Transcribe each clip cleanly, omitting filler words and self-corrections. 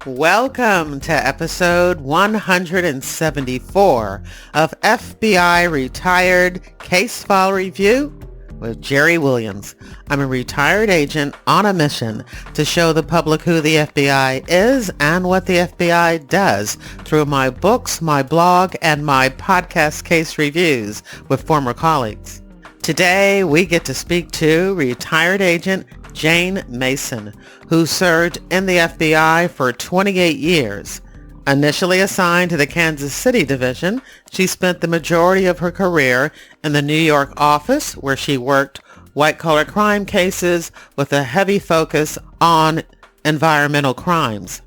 Welcome to episode 174 of FBI Retired Case File Review with Jerry Williams. I'm a retired agent on a mission to show the public who the FBI is and what the FBI does through my books, my blog, and my podcast case reviews with former colleagues. Today, we get to speak to retired agent Jane Mason, who served in the FBI for 28 years. Initially assigned to the Kansas City division, she spent the majority of her career in the New York office, where she worked white-collar crime cases with a heavy focus on environmental crimes.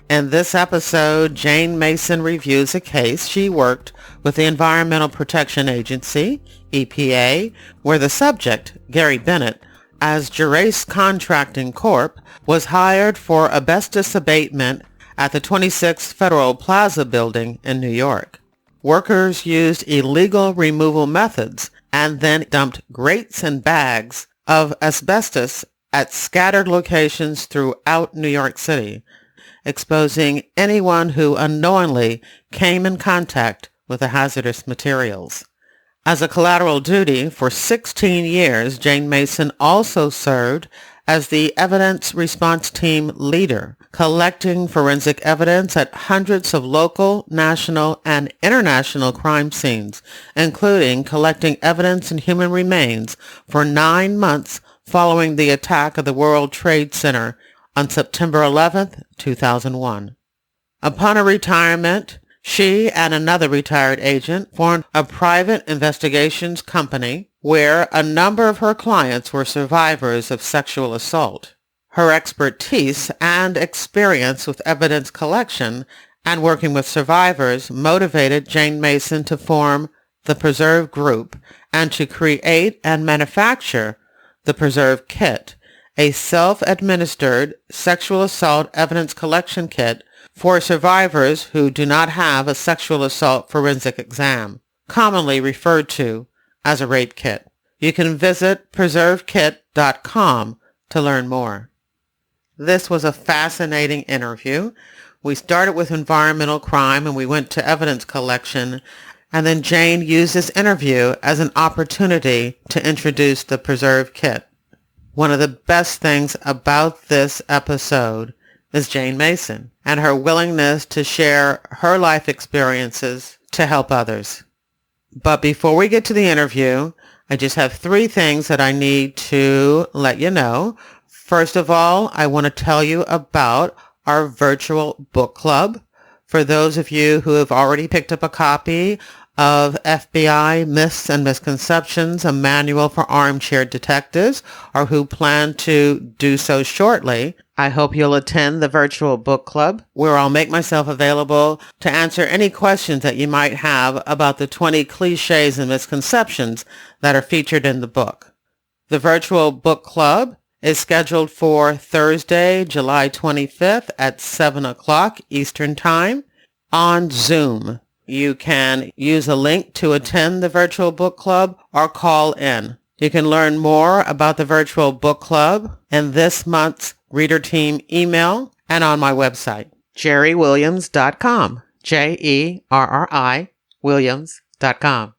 In this episode, Jane Mason reviews a case she worked with the Environmental Protection Agency, EPA, where the subject, Gary Bennett, as Gerace Contracting Corp, was hired for asbestos abatement at the 26th Federal Plaza building in New York. Workers used illegal removal methods and then dumped grates and bags of asbestos at scattered locations throughout New York City, exposing anyone who unknowingly came in contact with the hazardous materials. As a collateral duty for 16 years, Jane Mason also served as the evidence response team leader, collecting forensic evidence at hundreds of local, national, and international crime scenes, including collecting evidence and human remains for 9 months following the attack of the World Trade Center on September 11, 2001. Upon her retirement, she and another retired agent formed a private investigations company where a number of her clients were survivors of sexual assault. Her expertise and experience with evidence collection and working with survivors motivated Jane Mason to form the Preserve Group and to create and manufacture the Preserve Kit, a self-administered sexual assault evidence collection kit for survivors who do not have a sexual assault forensic exam, commonly referred to as a rape kit. You can visit preservekit.com to learn more. This was a fascinating interview. We started with environmental crime and we went to evidence collection, and then Jane used this interview as an opportunity to introduce the Preserve Kit. One of the best things about this episode is Jane Mason and her willingness to share her life experiences to help others. But before we get to the interview, I just have 3 things that I need to let you know. First of all, I want to tell you about our virtual book club. For those of you who have already picked up a copy of FBI Myths and Misconceptions, a manual for armchair detectives, or who plan to do so shortly, I hope you'll attend the virtual book club, where I'll make myself available to answer any questions that you might have about the 20 cliches and misconceptions that are featured in the book. The virtual book club is scheduled for Thursday, July 25th at 7 o'clock Eastern Time on Zoom. You can use a link to attend the virtual book club or call in. You can learn more about the virtual book club in this month's reader team email and on my website, jerrywilliams.com, Jerri Williams.com.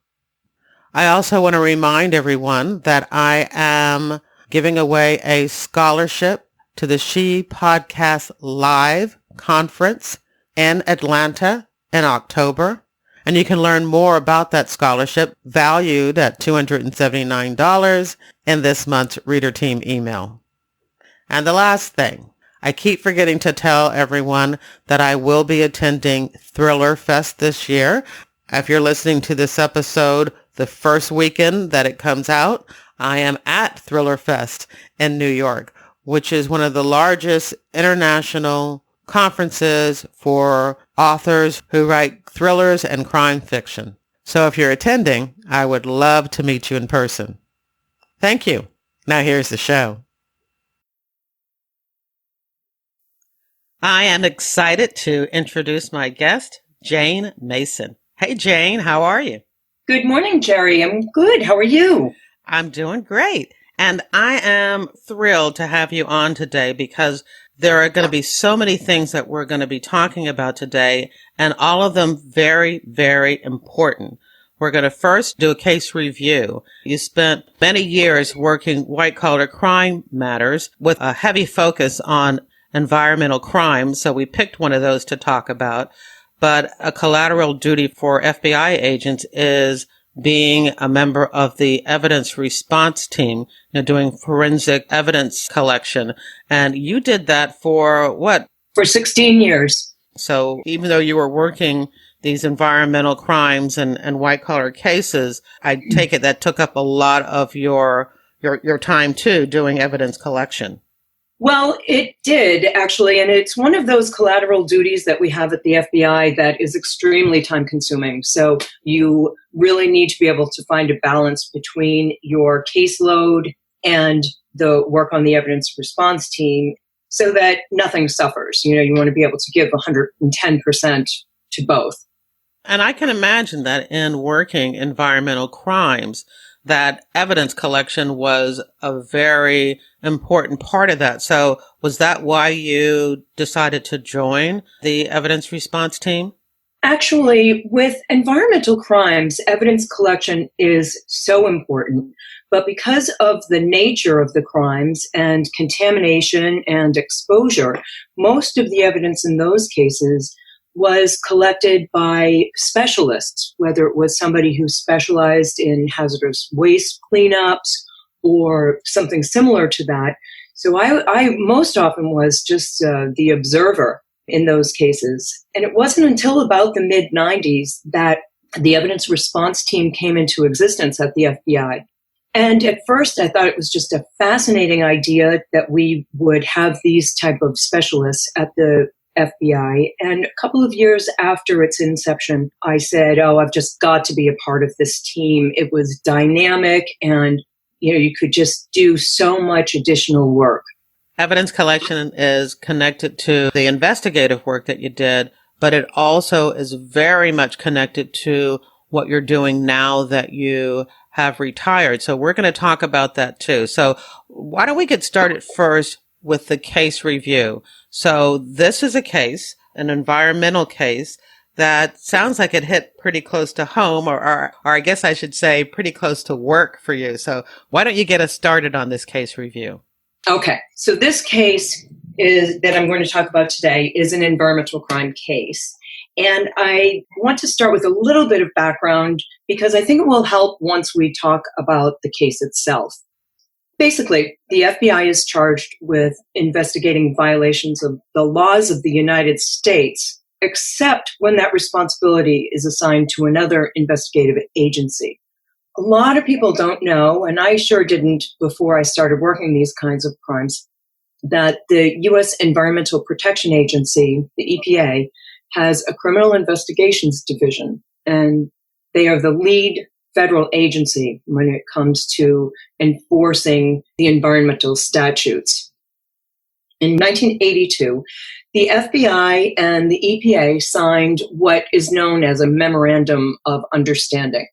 I also want to remind everyone that I am giving away a scholarship to the She Podcast Live conference in Atlanta in October, and you can learn more about that scholarship, valued at $279, in this month's reader team email. And the last thing, I keep forgetting to tell everyone that I will be attending Thriller Fest this year. If you're listening to this episode the first weekend that it comes out, I am at Thriller Fest in New York, which is one of the largest international conferences for authors who write thrillers and crime fiction. So if you're attending, I would love to meet you in person. Thank you. Now here's the show. I am excited to introduce my guest, Jane Mason. Hey, Jane, how are you? Good morning, Jerry. I'm good. How are you? I'm doing great. And I am thrilled to have you on today because there are going to be so many things that we're going to be talking about today, and all of them very, very important. We're going to first do a case review. You spent many years working white-collar crime matters with a heavy focus on environmental crime, so we picked one of those to talk about. But a collateral duty for FBI agents is being a member of the evidence response team, doing forensic evidence collection. And you did that for what? For 16 years. So even though you were working these environmental crimes and white-collar cases, I take it that took up a lot of your time too, doing evidence collection. Well, it did, actually, and it's one of those collateral duties that we have at the FBI that is extremely time-consuming. So you really need to be able to find a balance between your caseload and the work on the evidence response team so that nothing suffers. You want to be able to give 110% to both. And I can imagine that in working environmental crimes, that evidence collection was a very important part of that. So was that why you decided to join the evidence response team? Actually, with environmental crimes, evidence collection is so important. But because of the nature of the crimes and contamination and exposure, most of the evidence in those cases was collected by specialists, whether it was somebody who specialized in hazardous waste cleanups or something similar to that. So I most often was just the observer in those cases. And it wasn't until about the mid-90s that the evidence response team came into existence at the FBI. And at first, I thought it was just a fascinating idea that we would have these type of specialists at the FBI. And a couple of years after its inception, I said, I've just got to be a part of this team. It was dynamic and, you could just do so much additional work. Evidence collection is connected to the investigative work that you did, but it also is very much connected to what you're doing now that you have retired. So we're going to talk about that too. So why don't we get started first with the case review? So this is a case, an environmental case, that sounds like it hit pretty close to home, or I guess I should say pretty close to work for you. So why don't you get us started on this case review? Okay. So this case that I'm going to talk about today is an environmental crime case. And I want to start with a little bit of background because I think it will help once we talk about the case itself. Basically, the FBI is charged with investigating violations of the laws of the United States, except when that responsibility is assigned to another investigative agency. A lot of people don't know, and I sure didn't before I started working these kinds of crimes, that the U.S. Environmental Protection Agency, the EPA, has a criminal investigations division, and they are the lead federal agency when it comes to enforcing the environmental statutes. In 1982, the FBI and the EPA signed what is known as a Memorandum of Understanding.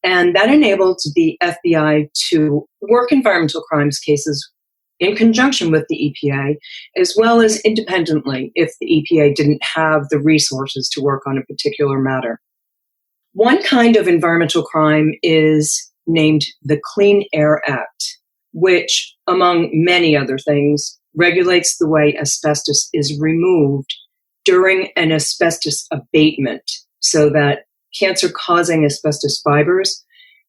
And that enabled the FBI to work environmental crimes cases in conjunction with the EPA, as well as independently if the EPA didn't have the resources to work on a particular matter. One kind of environmental crime is named the Clean Air Act, which, among many other things, regulates the way asbestos is removed during an asbestos abatement so that cancer-causing asbestos fibers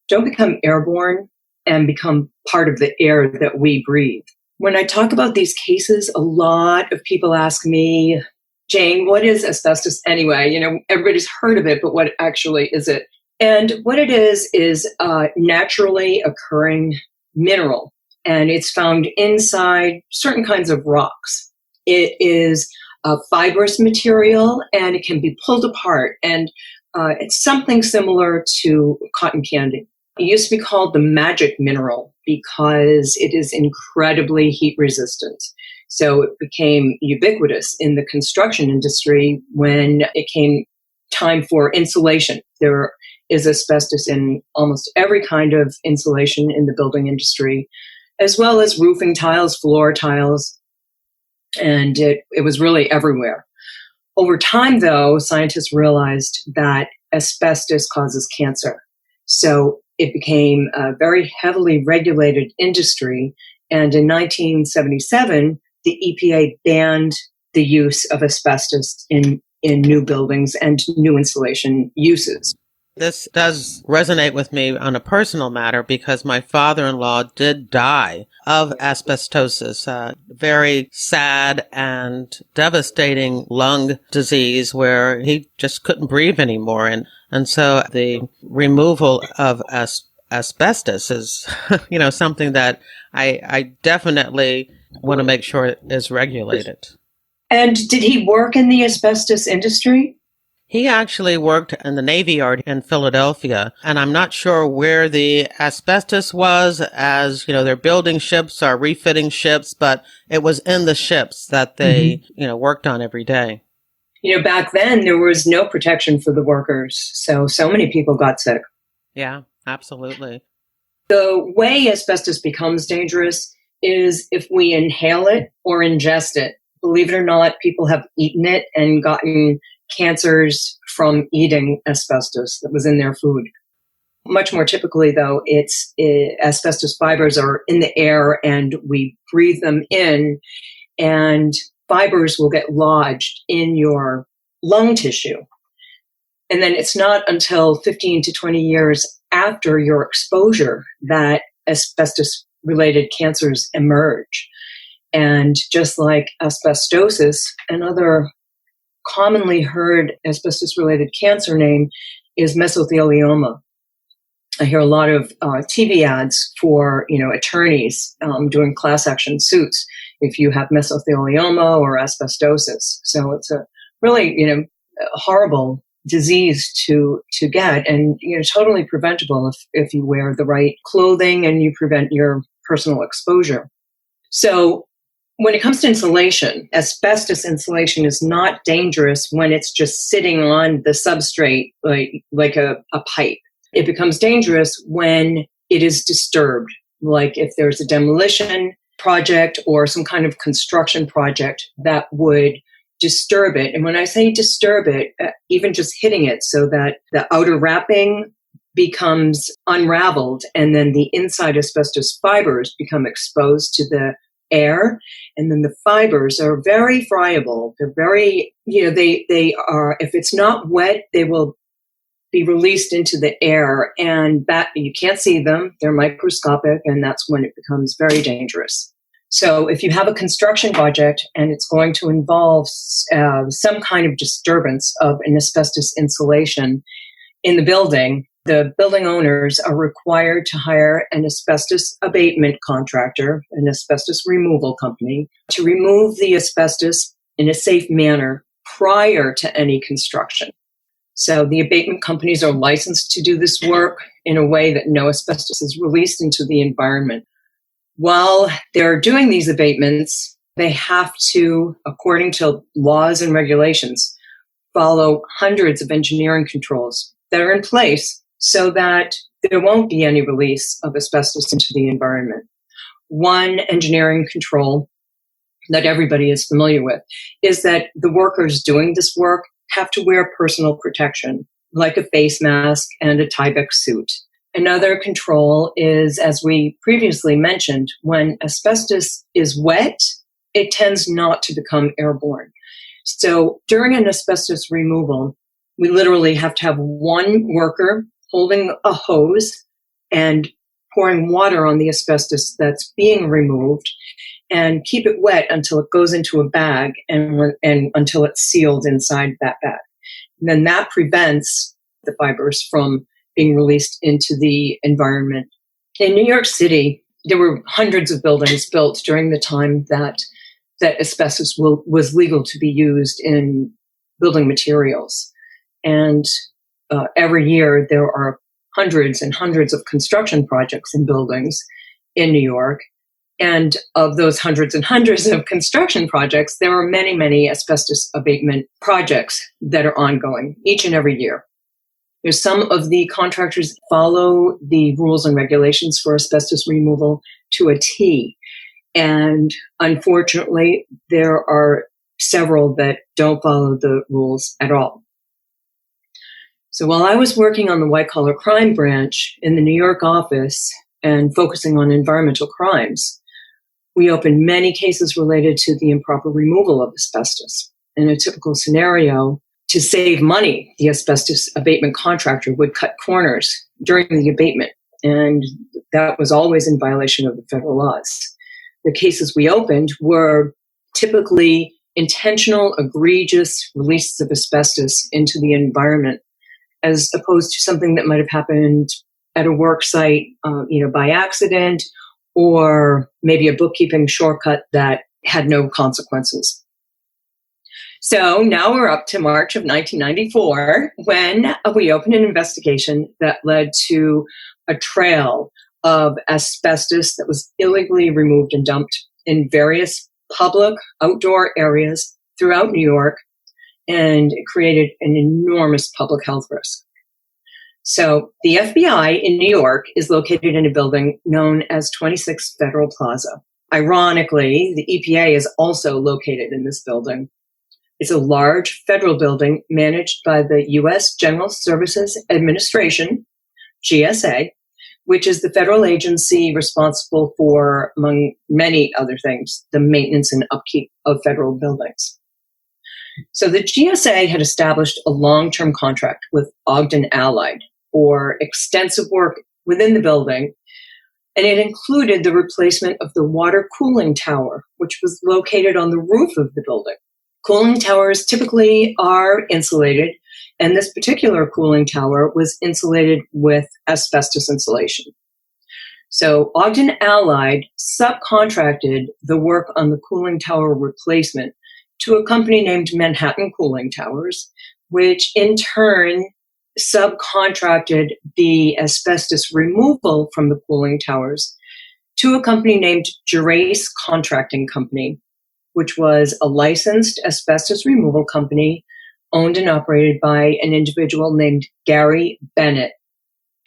don't become airborne and become part of the air that we breathe. When I talk about these cases, a lot of people ask me, Jane, what is asbestos anyway? Everybody's heard of it, but what actually is it? And what it is a naturally occurring mineral, and it's found inside certain kinds of rocks. It is a fibrous material, and it can be pulled apart, and it's something similar to cotton candy. It used to be called the magic mineral because it is incredibly heat resistant. So it became ubiquitous in the construction industry when it came time for insulation. There is asbestos in almost every kind of insulation in the building industry. as well as roofing tiles, floor tiles, and it was really everywhere. Over time, though, scientists realized that asbestos causes cancer. So it became a very heavily regulated industry. And in 1977, the EPA banned the use of asbestos in new buildings and new insulation uses. This does resonate with me on a personal matter because my father-in-law did die of asbestosis, a very sad and devastating lung disease where he just couldn't breathe anymore. And so the removal of asbestos is, something that I definitely want to make sure is regulated. And did he work in the asbestos industry? He actually worked in the Navy Yard in Philadelphia, and I'm not sure where the asbestos was, as, they're building ships or refitting ships, but it was in the ships that they, worked on every day. Back then there was no protection for the workers, so many people got sick. Yeah, absolutely. The way asbestos becomes dangerous is if we inhale it or ingest it. Believe it or not, people have eaten it and gotten cancers from eating asbestos that was in their food. Much more typically, though, asbestos fibers are in the air and we breathe them in, and fibers will get lodged in your lung tissue. And then it's not until 15 to 20 years after your exposure that asbestos-related cancers emerge. And just like asbestosis, another commonly heard asbestos-related cancer name is mesothelioma. I hear a lot of TV ads for, attorneys doing class action suits if you have mesothelioma or asbestosis. So it's a really, horrible disease to get, and totally preventable if you wear the right clothing and you prevent your personal exposure. So when it comes to insulation, asbestos insulation is not dangerous when it's just sitting on the substrate like a pipe. It becomes dangerous when it is disturbed, like if there's a demolition project or some kind of construction project that would disturb it. And when I say disturb it, even just hitting it so that the outer wrapping becomes unraveled and then the inside asbestos fibers become exposed to the air, and then the fibers are very friable. They're very, they are, if it's not wet, they will be released into the air, and that you can't see them. They're microscopic, and that's when it becomes very dangerous. So if you have a construction project and it's going to involve some kind of disturbance of an asbestos insulation in the building owners are required to hire an asbestos abatement contractor, an asbestos removal company, to remove the asbestos in a safe manner prior to any construction. So the abatement companies are licensed to do this work in a way that no asbestos is released into the environment. While they're doing these abatements, they have to, according to laws and regulations, follow hundreds of engineering controls that are in place so that there won't be any release of asbestos into the environment. One engineering control that everybody is familiar with is that the workers doing this work have to wear personal protection, like a face mask and a Tyvek suit. Another control is, as we previously mentioned, when asbestos is wet, it tends not to become airborne. So during an asbestos removal, we literally have to have one worker holding a hose and pouring water on the asbestos that's being removed and keep it wet until it goes into a bag and until it's sealed inside that bag. And then that prevents the fibers from being released into the environment. In New York City, there were hundreds of buildings built during the time that asbestos was legal to be used in building materials. And every year there are hundreds and hundreds of construction projects in buildings in New York. And of those hundreds and hundreds of construction projects, there are many, many asbestos abatement projects that are ongoing each and every year. There's some of the contractors follow the rules and regulations for asbestos removal to a T. And unfortunately, there are several that don't follow the rules at all. So while I was working on the white-collar crime branch in the New York office and focusing on environmental crimes, we opened many cases related to the improper removal of asbestos. In a typical scenario, to save money, the asbestos abatement contractor would cut corners during the abatement, and that was always in violation of the federal laws. The cases we opened were typically intentional, egregious releases of asbestos into the environment, as opposed to something that might have happened at a work site, by accident, or maybe a bookkeeping shortcut that had no consequences. So now we're up to March of 1994, when we opened an investigation that led to a trail of asbestos that was illegally removed and dumped in various public outdoor areas throughout New York, and it created an enormous public health risk. So the FBI in New York is located in a building known as 26 Federal Plaza. Ironically, the EPA is also located in this building. It's a large federal building managed by the U.S. General Services Administration, GSA, which is the federal agency responsible for, among many other things, the maintenance and upkeep of federal buildings. So the GSA had established a long-term contract with Ogden Allied for extensive work within the building, and it included the replacement of the water cooling tower, which was located on the roof of the building. Cooling towers typically are insulated, and this particular cooling tower was insulated with asbestos insulation. So Ogden Allied subcontracted the work on the cooling tower replacement to a company named Manhattan Cooling Towers, which in turn subcontracted the asbestos removal from the cooling towers to a company named Gerace Contracting Company, which was a licensed asbestos removal company owned and operated by an individual named Gary Bennett.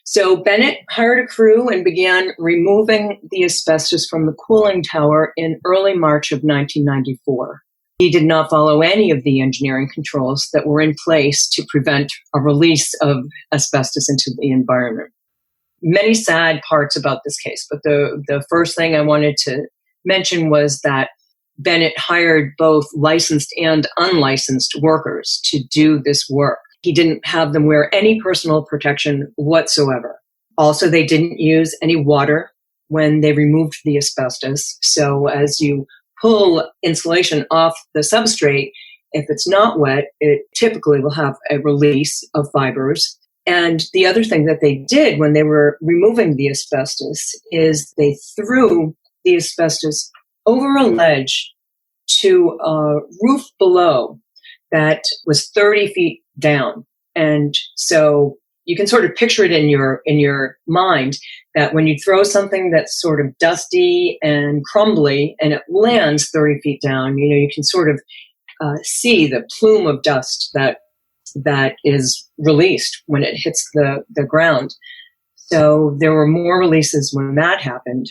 So Bennett hired a crew and began removing the asbestos from the cooling tower in early March of 1994. He did not follow any of the engineering controls that were in place to prevent a release of asbestos into the environment. Many sad parts about this case, but the first thing I wanted to mention was that Bennett hired both licensed and unlicensed workers to do this work. He didn't have them wear any personal protection whatsoever. Also, they didn't use any water when they removed the asbestos. So as you pull insulation off the substrate, if it's not wet, it typically will have a release of fibers. And the other thing that they did when they were removing the asbestos is they threw the asbestos over a ledge to a roof below that was 30 feet down. And so you can sort of picture it in your mind that when you throw something that's sort of dusty and crumbly and it lands 30 feet down, you can sort of see the plume of dust that is released when it hits the ground. So there were more releases when that happened.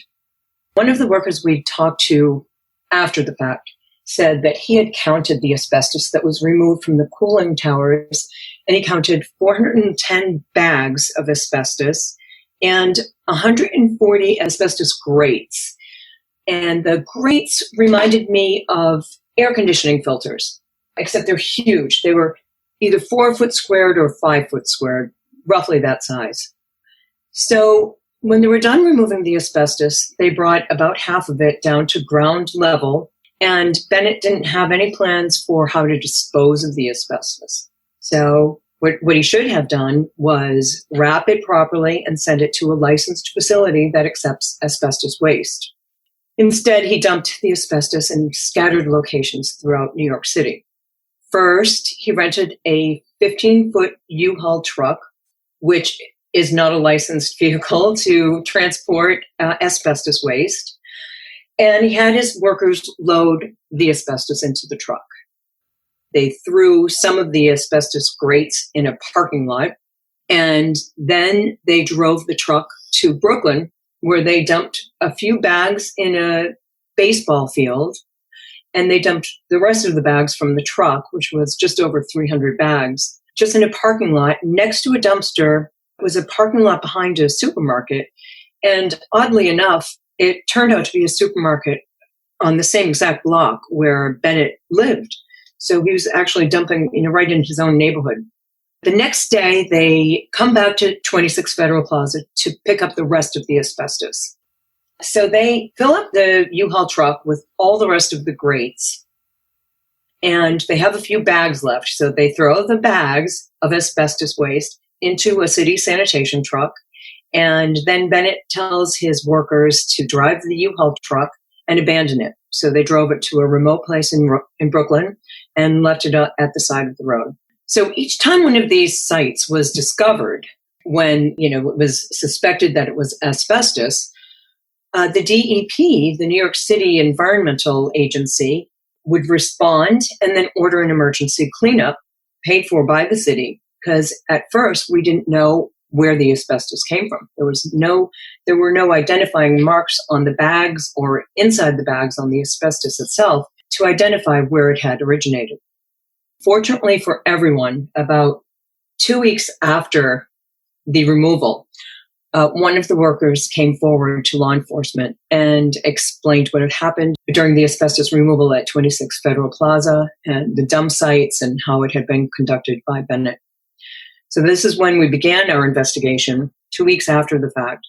One of the workers we talked to after the fact said that he had counted the asbestos that was removed from the cooling towers, and he counted 410 bags of asbestos and 140 asbestos grates. And the grates reminded me of air conditioning filters, except they're huge. They were either 4 foot squared or 5 foot squared, roughly that size. So when they were done removing the asbestos, they brought about half of it down to ground level, and Bennett didn't have any plans for how to dispose of the asbestos. So what he should have done was wrap it properly and send it to a licensed facility that accepts asbestos waste. Instead, he dumped the asbestos in scattered locations throughout New York City. First, he rented a 15-foot U-Haul truck, which is not a licensed vehicle to transport asbestos waste. And he had his workers load the asbestos into the truck. They threw some of the asbestos grates in a parking lot, And then they drove the truck to Brooklyn, where they dumped a few bags in a baseball field. And they dumped the rest of the bags from the truck, which was just over 300 bags, just in a parking lot next to a dumpster. It was a parking lot behind a supermarket. And oddly enough, it turned out to be a supermarket on the same exact block where Bennett lived. So he was actually dumping, right in his own neighborhood. The next day, they come back to 26 Federal Plaza to pick up the rest of the asbestos. So they fill up the U-Haul truck with all the rest of the grates, and they have a few bags left. So they throw the bags of asbestos waste into a city sanitation truck, and then Bennett tells his workers to drive the U-Haul truck and abandon it. So they drove it to a remote place in Brooklyn and left it at the side of the road. So each time one of these sites was discovered, when it was suspected that it was asbestos, the DEP, the New York City Environmental Agency, would respond and then order an emergency cleanup paid for by the city, because at first we didn't know where the asbestos came from. There were no identifying marks on the bags or inside the bags on the asbestos itself to identify where it had originated. Fortunately for everyone, about 2 weeks after the removal, one of the workers came forward to law enforcement and explained what had happened during the asbestos removal at 26 Federal Plaza and the dump sites and how it had been conducted by Bennett. So this is when we began our investigation, 2 weeks after the fact.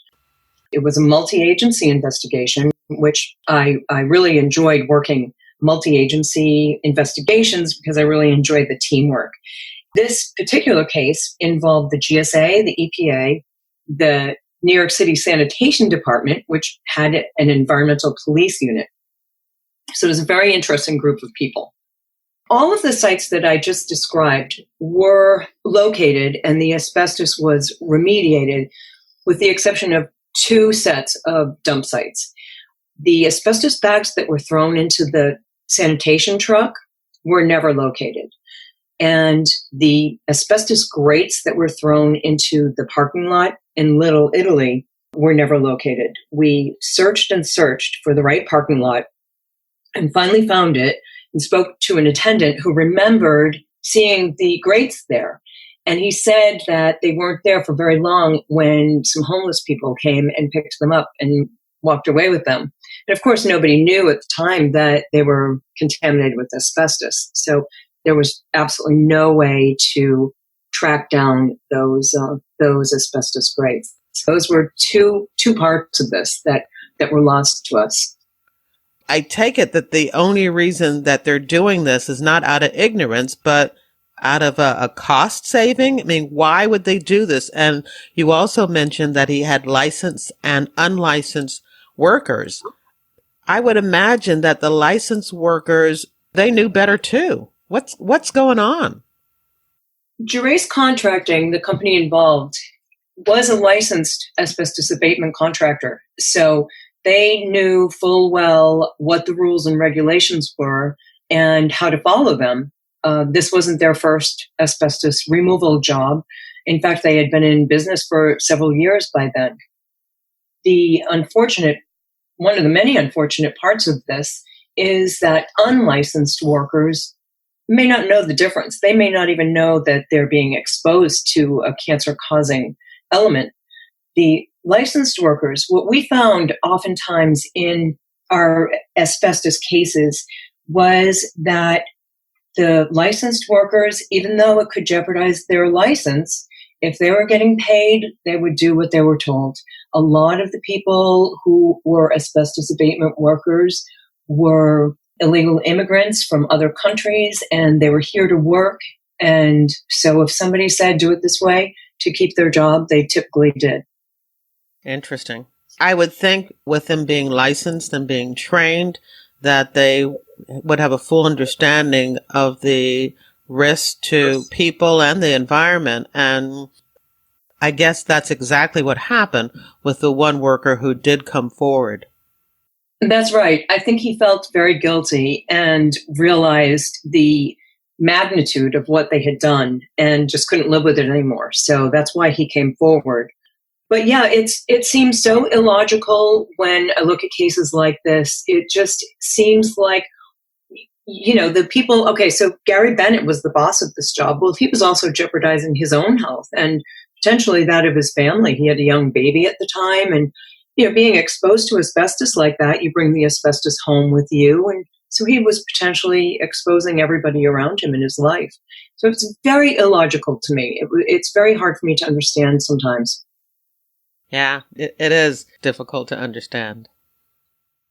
It was a multi-agency investigation, which I really enjoyed working multi-agency investigations because I really enjoyed the teamwork. This particular case involved the GSA, the EPA, the New York City Sanitation Department, which had an environmental police unit. So it was a very interesting group of people. All of the sites that I just described were located and the asbestos was remediated, with the exception of 2 sets of dump sites. The asbestos bags that were thrown into the sanitation truck were never located. And the asbestos grates that were thrown into the parking lot in Little Italy were never located. We searched and searched for the right parking lot and finally found it and spoke to an attendant who remembered seeing the grates there. And he said that they weren't there for very long when some homeless people came and picked them up and walked away with them. And of course, nobody knew at the time that they were contaminated with asbestos. So there was absolutely no way to track down those asbestos grates. So those were two parts of this that were lost to us. I take it that the only reason that they're doing this is not out of ignorance, but out of a cost saving. I mean, why would they do this? And you also mentioned that he had licensed and unlicensed workers. I would imagine that the licensed workers, they knew better too. What's going on? Gerace Contracting, the company involved, was a licensed asbestos abatement contractor. So they knew full well what the rules and regulations were and how to follow them. This wasn't their first asbestos removal job. In fact, they had been in business for several years by then. One of the many unfortunate parts of this is that unlicensed workers may not know the difference. They may not even know that they're being exposed to a cancer-causing element. The licensed workers, what we found oftentimes in our asbestos cases was that the licensed workers, even though it could jeopardize their license, if they were getting paid, they would do what they were told. A lot of the people who were asbestos abatement workers were illegal immigrants from other countries, and they were here to work. And so if somebody said, do it this way to keep their job, they typically did. Interesting. I would think with them being licensed and being trained that they would have a full understanding of the risk to people and the environment. And I guess that's exactly what happened with the one worker who did come forward. That's right. I think he felt very guilty and realized the magnitude of what they had done and just couldn't live with it anymore. So that's why he came forward. But yeah, it seems so illogical when I look at cases like this. It just seems like, the people, okay, so Gary Bennett was the boss of this job. Well, he was also jeopardizing his own health and potentially that of his family. He had a young baby at the time. And, being exposed to asbestos like that, you bring the asbestos home with you. And so he was potentially exposing everybody around him in his life. So it's very illogical to me. It's very hard for me to understand sometimes. Yeah, it is difficult to understand.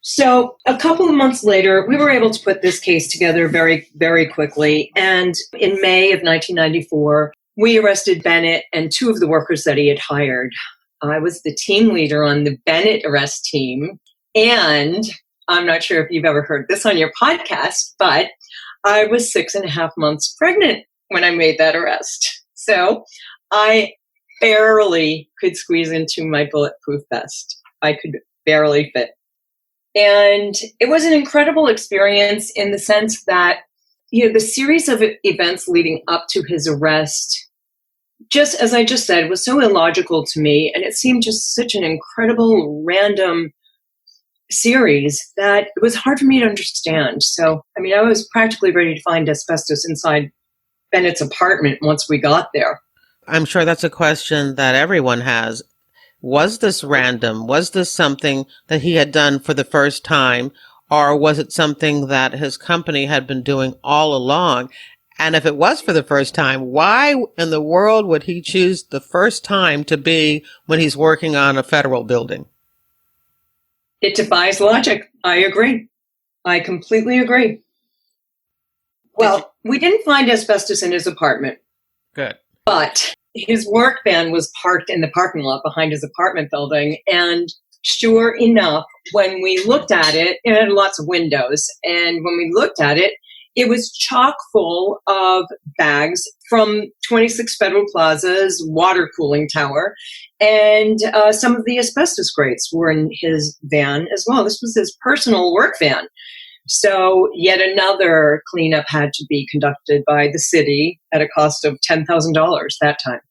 So a couple of months later, we were able to put this case together very, very quickly. And in May of 1994, we arrested Bennett and two of the workers that he had hired. I was the team leader on the Bennett arrest team. And I'm not sure if you've ever heard this on your podcast, but I was 6.5 months pregnant when I made that arrest. So I barely could squeeze into my bulletproof vest. I could barely fit. And it was an incredible experience in the sense that, the series of events leading up to his arrest, just as I just said, was so illogical to me. And it seemed just such an incredible, random series that it was hard for me to understand. So, I was practically ready to find asbestos inside Bennett's apartment once we got there. I'm sure that's a question that everyone has. Was this random? Was this something that he had done for the first time? Or was it something that his company had been doing all along? And if it was for the first time, why in the world would he choose the first time to be when he's working on a federal building? It defies logic. I agree. I completely agree. Well, we didn't find asbestos in his apartment. Good. But his work van was parked in the parking lot behind his apartment building. And sure enough, when we looked at it, it had lots of windows. And when we looked at it, it was chock full of bags from 26 Federal Plaza's water cooling tower. And some of the asbestos grates were in his van as well. This was his personal work van. So yet another cleanup had to be conducted by the city at a cost of $10,000 that time.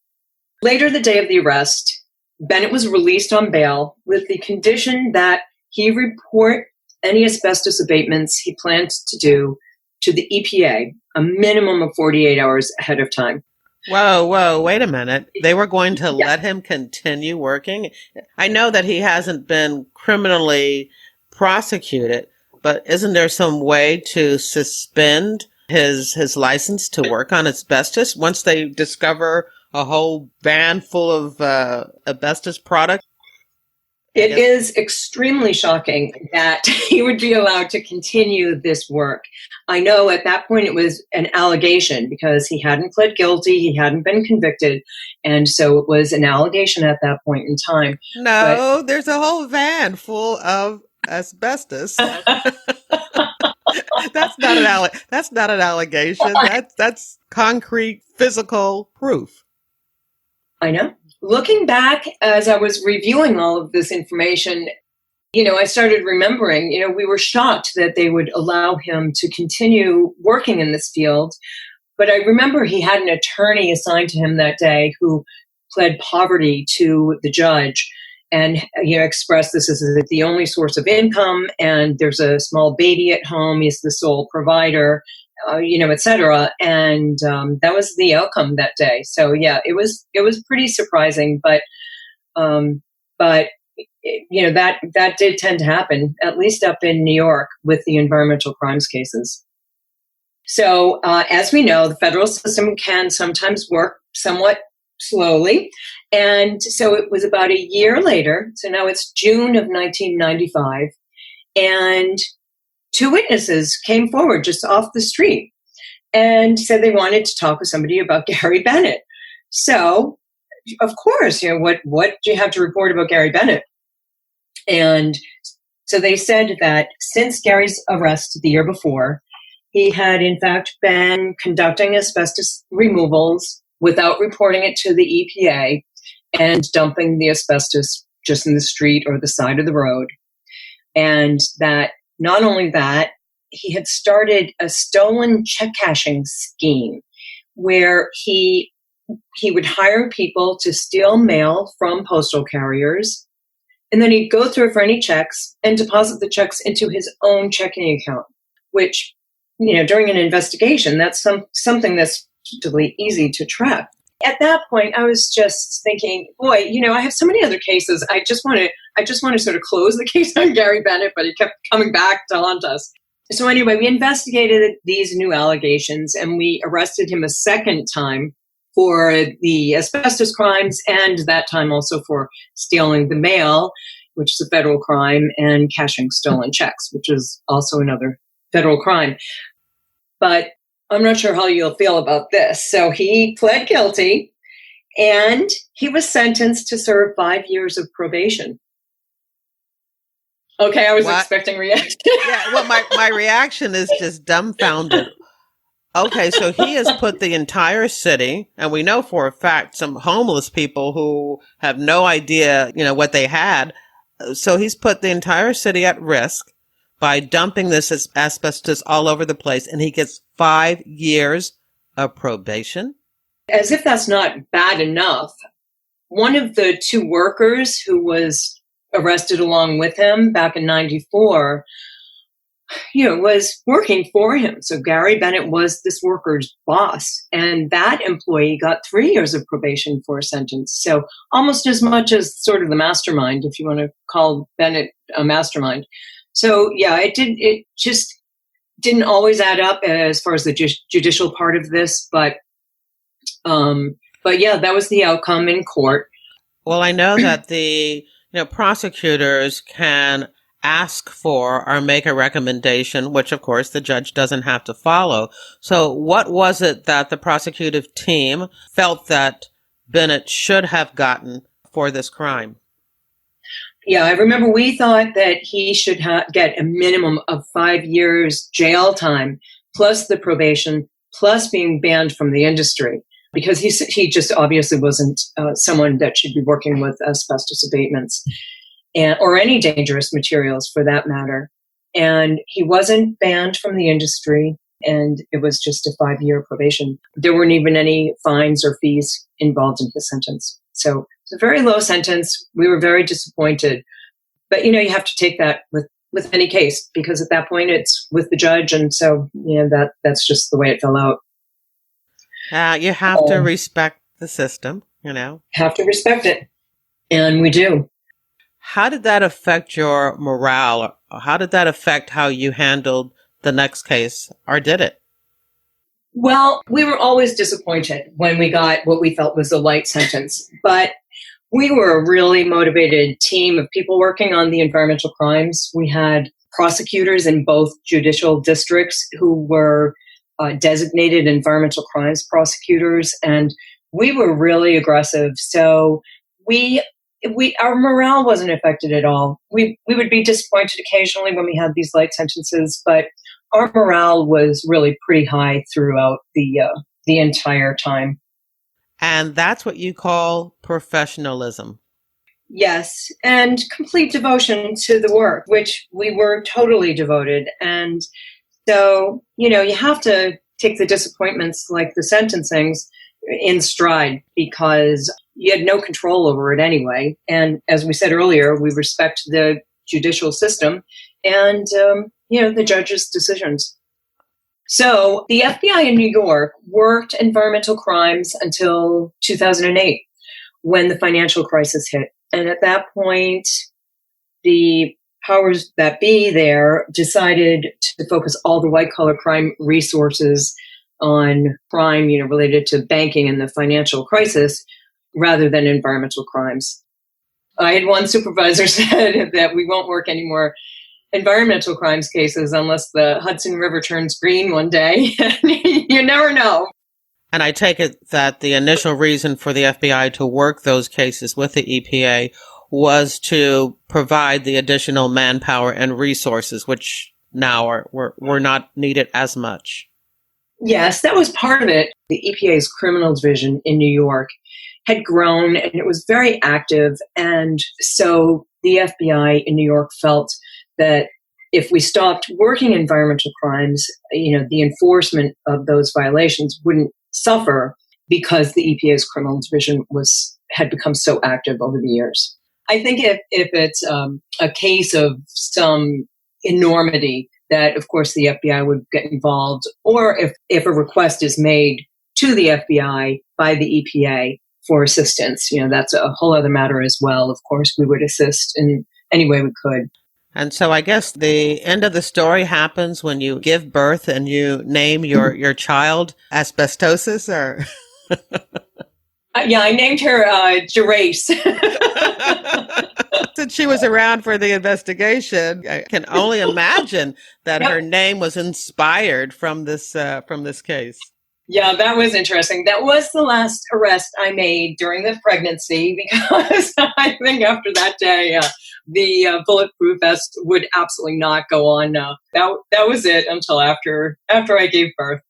Later the day of the arrest, Bennett was released on bail with the condition that he report any asbestos abatements he planned to do to the EPA, a minimum of 48 hours ahead of time. Whoa, wait a minute. They were going to let him continue working? I know that he hasn't been criminally prosecuted, but isn't there some way to suspend his license to work on asbestos once they discover a whole van full of asbestos product? It is extremely shocking that he would be allowed to continue this work. I know at that point it was an allegation because he hadn't pled guilty, he hadn't been convicted, and so it was an allegation at that point in time. No, there's a whole van full of asbestos. That's not an allegation. That's concrete physical proof. I know. Looking back, as I was reviewing all of this information, I started remembering, we were shocked that they would allow him to continue working in this field. But I remember he had an attorney assigned to him that day who pled poverty to the judge and expressed this as the only source of income, and there's a small baby at home, he's the sole provider, et cetera. And that was the outcome that day. So yeah, it was pretty surprising, but that did tend to happen, at least up in New York with the environmental crimes cases. So as we know, the federal system can sometimes work somewhat slowly. And so it was about a year later. So now it's June of 1995. And two witnesses came forward just off the street and said they wanted to talk with somebody about Gary Bennett. So, of course, what do you have to report about Gary Bennett? And so they said that since Gary's arrest the year before, he had in fact been conducting asbestos removals without reporting it to the EPA and dumping the asbestos just in the street or the side of the road. And that not only that, he had started a stolen check cashing scheme where he would hire people to steal mail from postal carriers, and then he'd go through for any checks and deposit the checks into his own checking account, which, during an investigation, that's something that's relatively easy to track. At that point, I was just thinking, boy, I have so many other cases. I just want to sort of close the case on Gary Bennett, but he kept coming back to haunt us. So anyway, we investigated these new allegations and we arrested him a second time for the asbestos crimes, and that time also for stealing the mail, which is a federal crime, and cashing stolen checks, which is also another federal crime. But I'm not sure how you'll feel about this. So he pled guilty and he was sentenced to serve 5 years of probation. Okay, I was expecting reaction. Yeah, well, my reaction is just dumbfounded. Okay, so he has put the entire city, and we know for a fact some homeless people who have no idea, what they had. So he's put the entire city at risk by dumping this asbestos all over the place, and he gets 5 years of probation. As if that's not bad enough, one of the two workers who was arrested along with him back in 94, was working for him. So Gary Bennett was this worker's boss, and that employee got 3 years of probation for a sentence. So almost as much as sort of the mastermind, if you want to call Bennett a mastermind. So yeah, it just didn't always add up as far as the judicial part of this, but yeah, that was the outcome in court. Well, I know that the prosecutors can ask for or make a recommendation, which of course the judge doesn't have to follow. So what was it that the prosecutive team felt that Bennett should have gotten for this crime? Yeah, I remember we thought that he should get a minimum of 5 years jail time, plus the probation, plus being banned from the industry, because he just obviously wasn't someone that should be working with asbestos abatements or any dangerous materials for that matter. And he wasn't banned from the industry, and it was just a 5-year probation. There weren't even any fines or fees involved in his sentence. So it's a very low sentence. We were very disappointed. But, you have to take that with any case, because at that point it's with the judge. And so, that's just the way it fell out. You have to respect the system, Have to respect it. And we do. How did that affect your morale? How did that affect how you handled the next case, or did it? Well, we were always disappointed when we got what we felt was a light sentence, but we were a really motivated team of people working on the environmental crimes. We had prosecutors in both judicial districts who were designated environmental crimes prosecutors, and we were really aggressive. So our morale wasn't affected at all. We would be disappointed occasionally when we had these light sentences, but our morale was really pretty high throughout the entire time. And that's what you call professionalism. Yes, and complete devotion to the work, which we were totally devoted. And so, you have to take the disappointments like the sentencings in stride, because you had no control over it anyway. And as we said earlier, we respect the judicial system and, the judge's decisions. So the FBI in New York worked environmental crimes until 2008, when the financial crisis hit. And at that point, the powers that be there decided to focus all the white-collar crime resources on crime, related to banking and the financial crisis, rather than environmental crimes. I had one supervisor said that we won't work anymore environmental crimes cases unless the Hudson River turns green one day. You never know. And I take it that the initial reason for the FBI to work those cases with the EPA was to provide the additional manpower and resources, which now were not needed as much. Yes, that was part of it. The EPA's criminal division in New York had grown and it was very active. And so the FBI in New York felt that if we stopped working environmental crimes, the enforcement of those violations wouldn't suffer because the EPA's criminal division had become so active over the years. I think if it's a case of some enormity, that of course the FBI would get involved, or if a request is made to the FBI by the EPA for assistance, that's a whole other matter as well. Of course, we would assist in any way we could. And so I guess the end of the story happens when you give birth and you name your child asbestosis, or? Yeah, I named her Gerace. Since she was around for the investigation, I can only imagine that Yep. her name was inspired from this case. Yeah, that was interesting. That was the last arrest I made during the pregnancy, because I think after that day, the bulletproof vest would absolutely not go on. That was it until after I gave birth.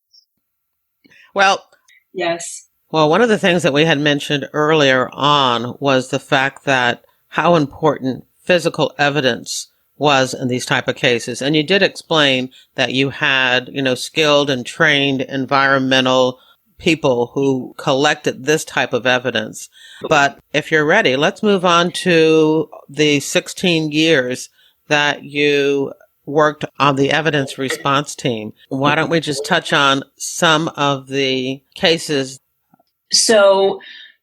Well, yes. Well, one of the things that we had mentioned earlier on was the fact that how important physical evidence was in these type of cases. And you did explain that you had, skilled and trained environmental people who collected this type of evidence. But if you're ready, let's move on to the 16 years that you worked on the evidence response team. Why don't we just touch on some of the cases? So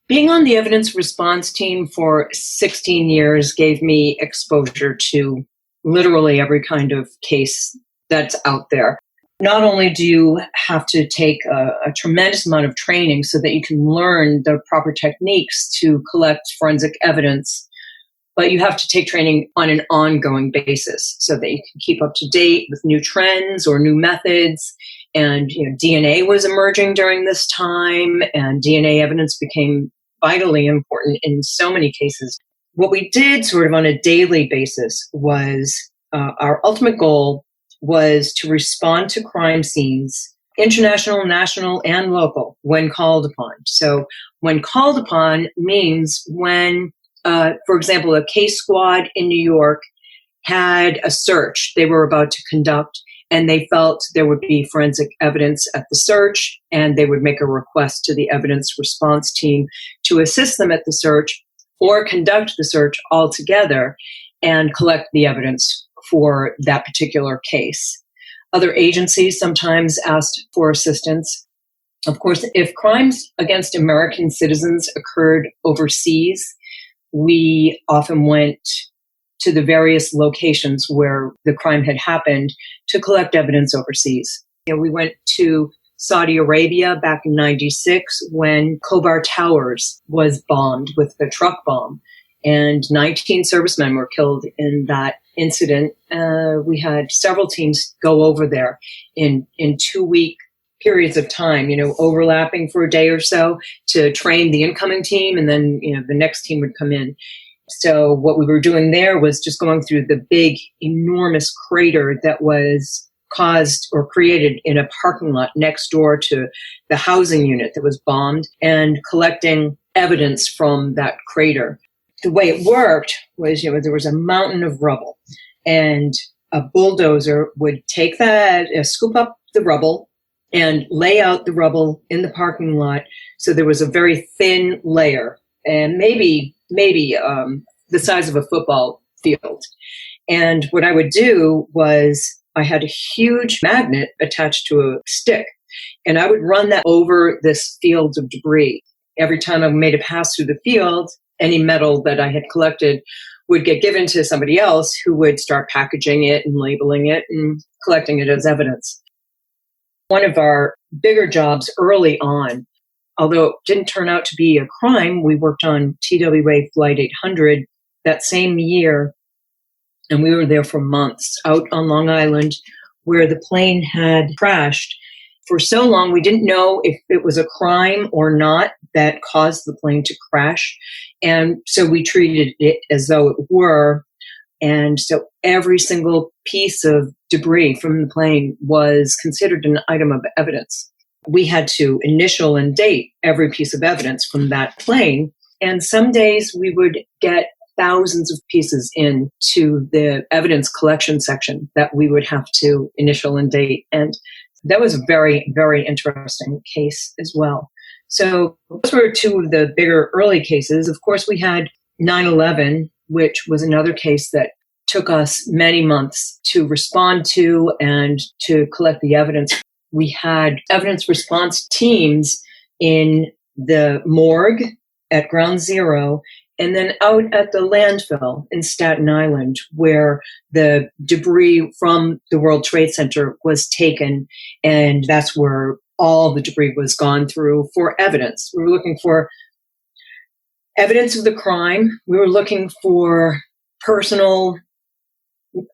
being on the evidence response team for 16 years gave me exposure to literally every kind of case that's out there. Not only do you have to take a tremendous amount of training so that you can learn the proper techniques to collect forensic evidence, but you have to take training on an ongoing basis so that you can keep up to date with new trends or new methods. And DNA was emerging during this time, and DNA evidence became vitally important in so many cases. What we did sort of on a daily basis was our ultimate goal was to respond to crime scenes, international, national, and local, when called upon. So when called upon means when, for example, a case squad in New York had a search they were about to conduct, and they felt there would be forensic evidence at the search, and they would make a request to the evidence response team to assist them at the search or conduct the search altogether and collect the evidence for that particular case. Other agencies sometimes asked for assistance. Of course, if crimes against American citizens occurred overseas, we often went to the various locations where the crime had happened to collect evidence overseas. We went to Saudi Arabia back in '96 when Khobar Towers was bombed with the truck bomb, and 19 servicemen were killed in that incident. We had several teams go over there in 2-week periods of time, overlapping for a day or so to train the incoming team, and then the next team would come in. So what we were doing there was just going through the big, enormous crater that was caused or created in a parking lot next door to the housing unit that was bombed, and collecting evidence from that crater. The way it worked was, there was a mountain of rubble, and a bulldozer would take that, scoop up the rubble, and lay out the rubble in the parking lot. So there was a very thin layer, and maybe the size of a football field. And what I would do was I had a huge magnet attached to a stick, and I would run that over this field of debris. Every time I made a pass through the field, any metal that I had collected would get given to somebody else who would start packaging it and labeling it and collecting it as evidence. One of our bigger jobs early on, although it didn't turn out to be a crime, we worked on TWA Flight 800 that same year, and we were there for months out on Long Island where the plane had crashed. For so long, we didn't know if it was a crime or not that caused the plane to crash. And so we treated it as though it were. And so every single piece of debris from the plane was considered an item of evidence. We had to initial and date every piece of evidence from that plane. And some days we would get thousands of pieces into the evidence collection section that we would have to initial and date. And that was a very, very interesting case as well. So those were two of the bigger early cases. Of course, we had 9/11, which was another case that took us many months to respond to and to collect the evidence. We had evidence response teams in the morgue at Ground Zero, and then out at the landfill in Staten Island, where the debris from the World Trade Center was taken, and that's where all the debris was gone through for evidence. We were looking for evidence of the crime. We were looking for personal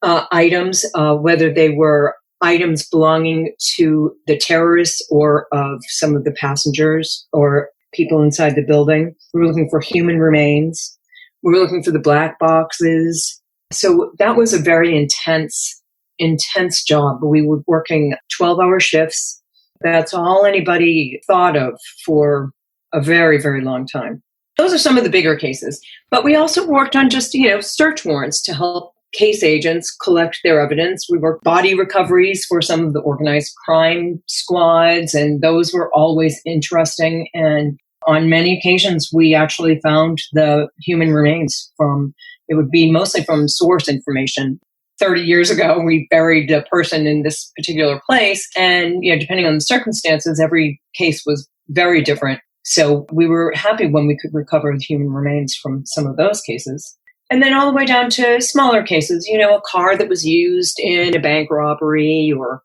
items, whether they were items belonging to the terrorists or of some of the passengers or people inside the building. We were looking for human remains. We were looking for the black boxes. So that was a very intense job. We were working 12-hour shifts. That's all anybody thought of for a very, very long time. Those are some of the bigger cases. But we also worked on just, search warrants to help case agents collect their evidence. We worked body recoveries for some of the organized crime squads, and those were always interesting. And on many occasions, we actually found the human remains it would be mostly from source information. 30 years ago, we buried a person in this particular place. And, depending on the circumstances, every case was very different. So we were happy when we could recover the human remains from some of those cases. And then all the way down to smaller cases, a car that was used in a bank robbery or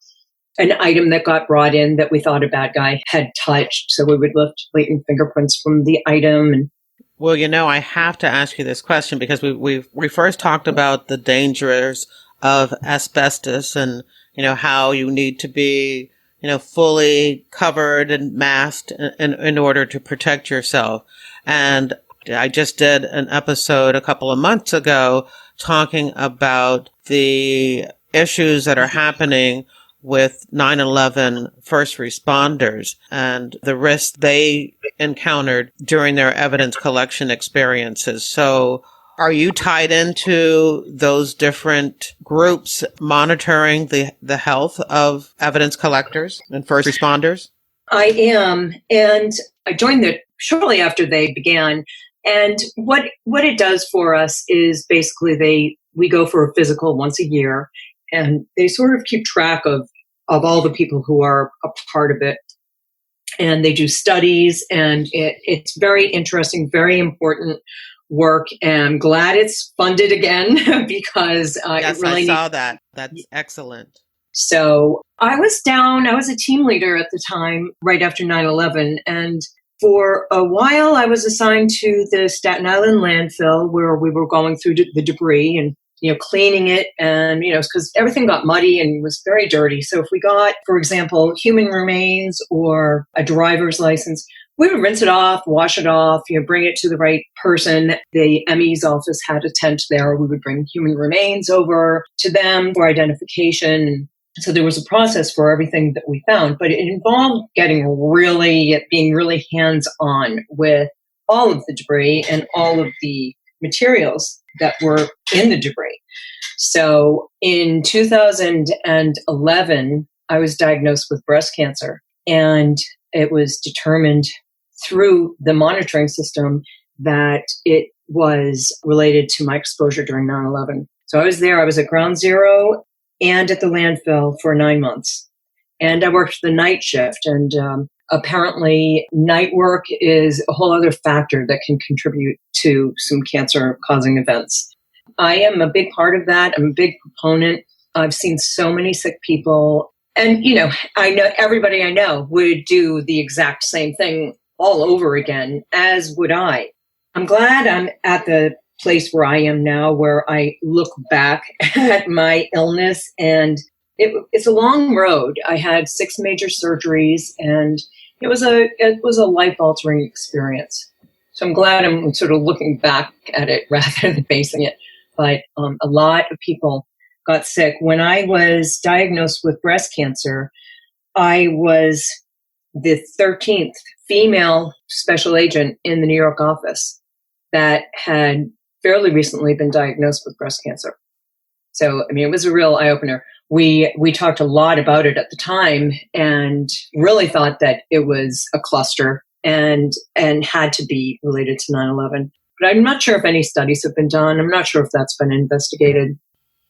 an item that got brought in that we thought a bad guy had touched. So we would lift latent fingerprints from the item. Well, I have to ask you this question because we first talked about the dangers of asbestos and, how you need to be, fully covered and masked in order to protect yourself. And I just did an episode a couple of months ago talking about the issues that are happening with 9/11 first responders and the risks they encountered during their evidence collection experiences. So are you tied into those different groups monitoring the health of evidence collectors and first responders? I am. And I joined shortly after they began. And what it does for us is basically we go for a physical once a year, and they sort of keep track of all the people who are a part of it. And they do studies, and it's very interesting, very important work. And I'm glad it's funded again because yes, it really I saw that. That's excellent. So I was a team leader at the time, right after 9/11. And for a while, I was assigned to the Staten Island landfill where we were going through the debris and, cleaning it. And, because everything got muddy and was very dirty. So if we got, for example, human remains or a driver's license, we would rinse it off, wash it off, bring it to the right person. The ME's office had a tent there. We would bring human remains over to them for identification. So there was a process for everything that we found, but it involved being really hands-on with all of the debris and all of the materials that were in the debris. So in 2011, I was diagnosed with breast cancer, and it was determined through the monitoring system that it was related to my exposure during 9/11. So I was there. I was at Ground Zero and at the landfill for 9 months. And I worked the night shift. And apparently night work is a whole other factor that can contribute to some cancer-causing events. I am a big part of that. I'm a big proponent. I've seen so many sick people. And, I know everybody I know would do the exact same thing all over again, as would I. I'm glad I'm at the place where I am now, where I look back at my illness, and it's a long road. I had 6 major surgeries, and it was a life-altering experience. So I'm glad I'm sort of looking back at it rather than facing it. But a lot of people got sick. When I was diagnosed with breast cancer, I was the 13th female special agent in the New York office that had fairly recently been diagnosed with breast cancer. So, I mean, it was a real eye-opener. We talked a lot about it at the time and really thought that it was a cluster and had to be related to 9/11. But I'm not sure if any studies have been done. I'm not sure if that's been investigated.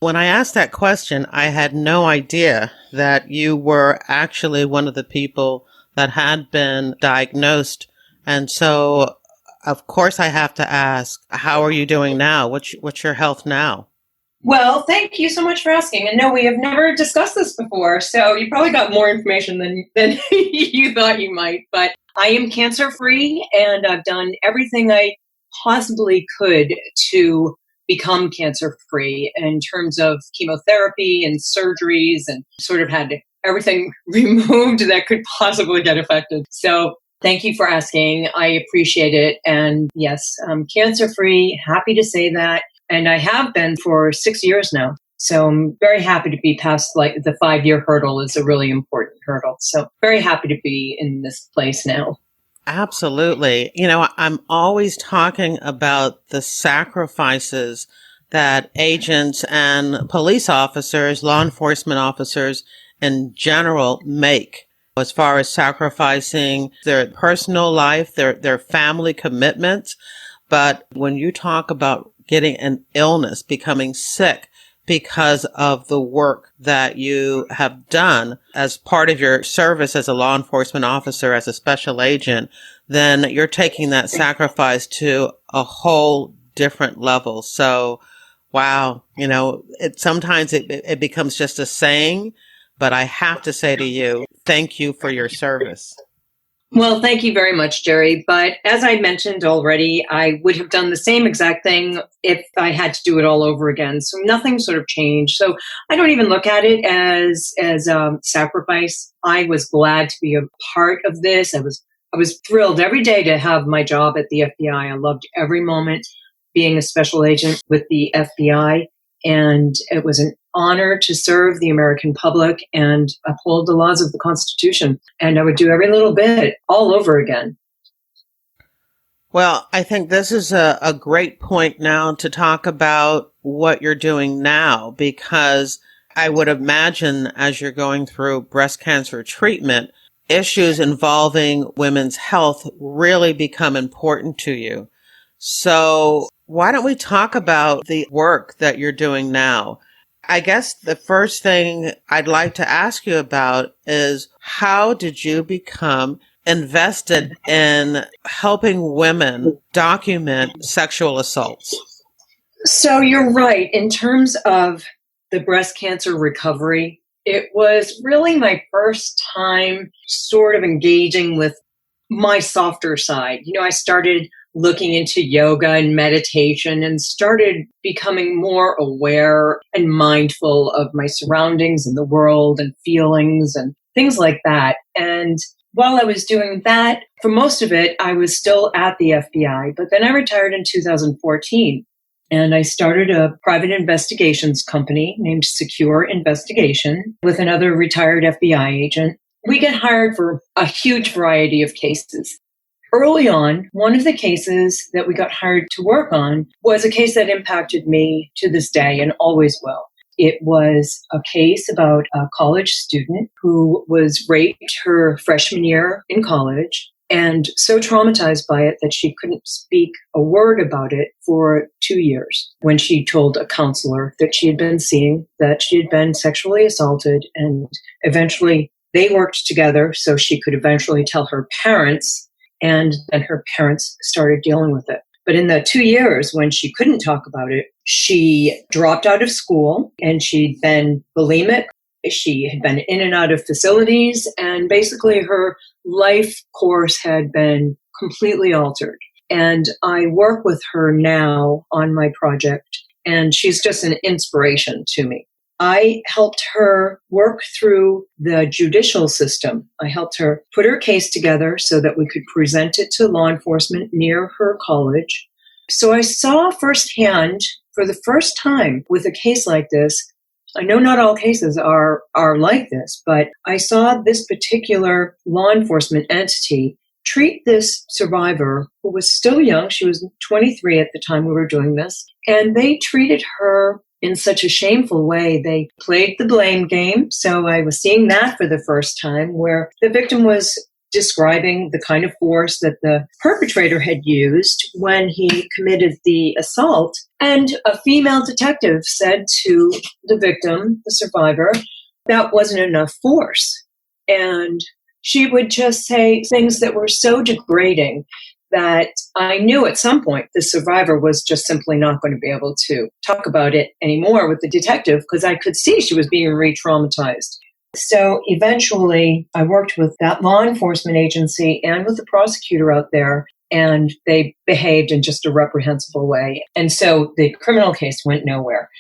When I asked that question, I had no idea that you were actually one of the people that had been diagnosed. And so, of course, I have to ask, how are you doing now? What's your health now? Well, thank you so much for asking. And no, we have never discussed this before, so you probably got more information than you thought you might. But I am cancer-free, and I've done everything I possibly could to become cancer-free in terms of chemotherapy and surgeries, and sort of had everything removed that could possibly get affected. So thank you for asking. I appreciate it. And yes, I'm cancer-free, happy to say that. And I have been for 6 years now. So I'm very happy to be past, like, the 5-year hurdle is a really important hurdle. So very happy to be in this place now. Absolutely. I'm always talking about the sacrifices that agents and police officers, law enforcement officers in general make as far as sacrificing their personal life, their family commitments. But when you talk about getting an illness, becoming sick because of the work that you have done as part of your service as a law enforcement officer, as a special agent, then you're taking that sacrifice to a whole different level. So, wow, sometimes it becomes just a saying, but I have to say to you, thank you for your service. Well, thank you very much, Jerry. But as I mentioned already, I would have done the same exact thing if I had to do it all over again. So nothing sort of changed. So I don't even look at it as sacrifice. I was glad to be a part of this. I was thrilled every day to have my job at the FBI. I loved every moment being a special agent with the FBI. And it was an honor to serve the American public and uphold the laws of the Constitution. And I would do every little bit all over again. Well, I think this is a great point now to talk about what you're doing now, because I would imagine as you're going through breast cancer treatment, issues involving women's health really become important to you. So why don't we talk about the work that you're doing now? I guess the first thing I'd like to ask you about is, how did you become invested in helping women document sexual assaults? So you're right. In terms of the breast cancer recovery, it was really my first time sort of engaging with my softer side. I started looking into yoga and meditation and started becoming more aware and mindful of my surroundings and the world and feelings and things like that. And while I was doing that, for most of it, I was still at the FBI. But then I retired in 2014. And I started a private investigations company named Secure Investigation with another retired FBI agent. We get hired for a huge variety of cases. Early on, one of the cases that we got hired to work on was a case that impacted me to this day and always will. It was a case about a college student who was raped her freshman year in college and so traumatized by it that she couldn't speak a word about it for 2 years, when she told a counselor that she had been seeing that she had been sexually assaulted. And eventually they worked together so she could eventually tell her parents, and then her parents started dealing with it. But in the 2 years when she couldn't talk about it, she dropped out of school, and she'd been bulimic. She had been in and out of facilities, and basically her life course had been completely altered. And I work with her now on my project, and she's just an inspiration to me. I helped her work through the judicial system. I helped her put her case together so that we could present it to law enforcement near her college. So I saw firsthand, for the first time with a case like this, I know not all cases are like this, but I saw this particular law enforcement entity treat this survivor, who was still young. She was 23 at the time we were doing this. And they treated her in such a shameful way. They played the blame game. So I was seeing that for the first time, where the victim was describing the kind of force that the perpetrator had used when he committed the assault. And a female detective said to the victim, the survivor, that wasn't enough force. And she would just say things that were so degrading that I knew at some point the survivor was just simply not going to be able to talk about it anymore with the detective, because I could see she was being re-traumatized. So eventually I worked with that law enforcement agency and with the prosecutor out there, and they behaved in just a reprehensible way. And so the criminal case went nowhere.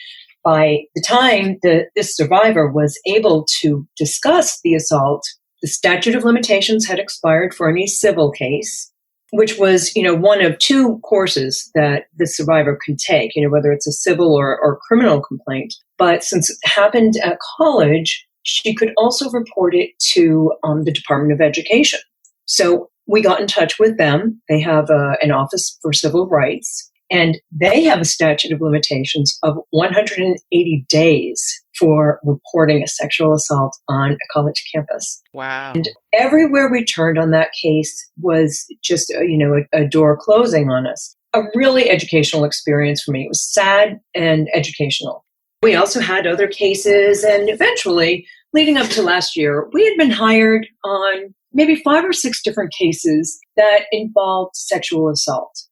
By the time this survivor was able to discuss the assault, the statute of limitations had expired for any civil case, which was, one of two courses that the survivor could take, whether it's a civil or criminal complaint. But since it happened at college, she could also report it to the Department of Education. So we got in touch with them. They have an Office for Civil Rights, and they have a statute of limitations of 180 days for reporting a sexual assault on a college campus. Wow. And everywhere we turned on that case was just, a door closing on us. A really educational experience for me. It was sad and educational. We also had other cases, and eventually, leading up to last year, we had been hired on maybe 5 or 6 different cases that involved sexual assault.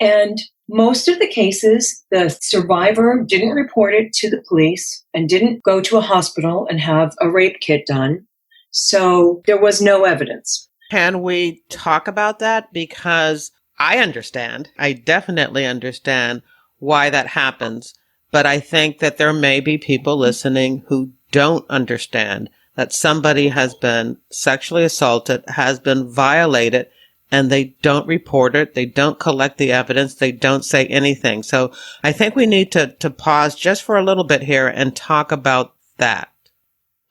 And most of the cases, the survivor didn't report it to the police and didn't go to a hospital and have a rape kit done. So there was no evidence. Can we talk about that? Because I definitely understand why that happens. But I think that there may be people listening who don't understand that somebody has been sexually assaulted, has been violated, and they don't report it. They don't collect the evidence. They don't say anything. So I think we need to pause just for a little bit here and talk about that.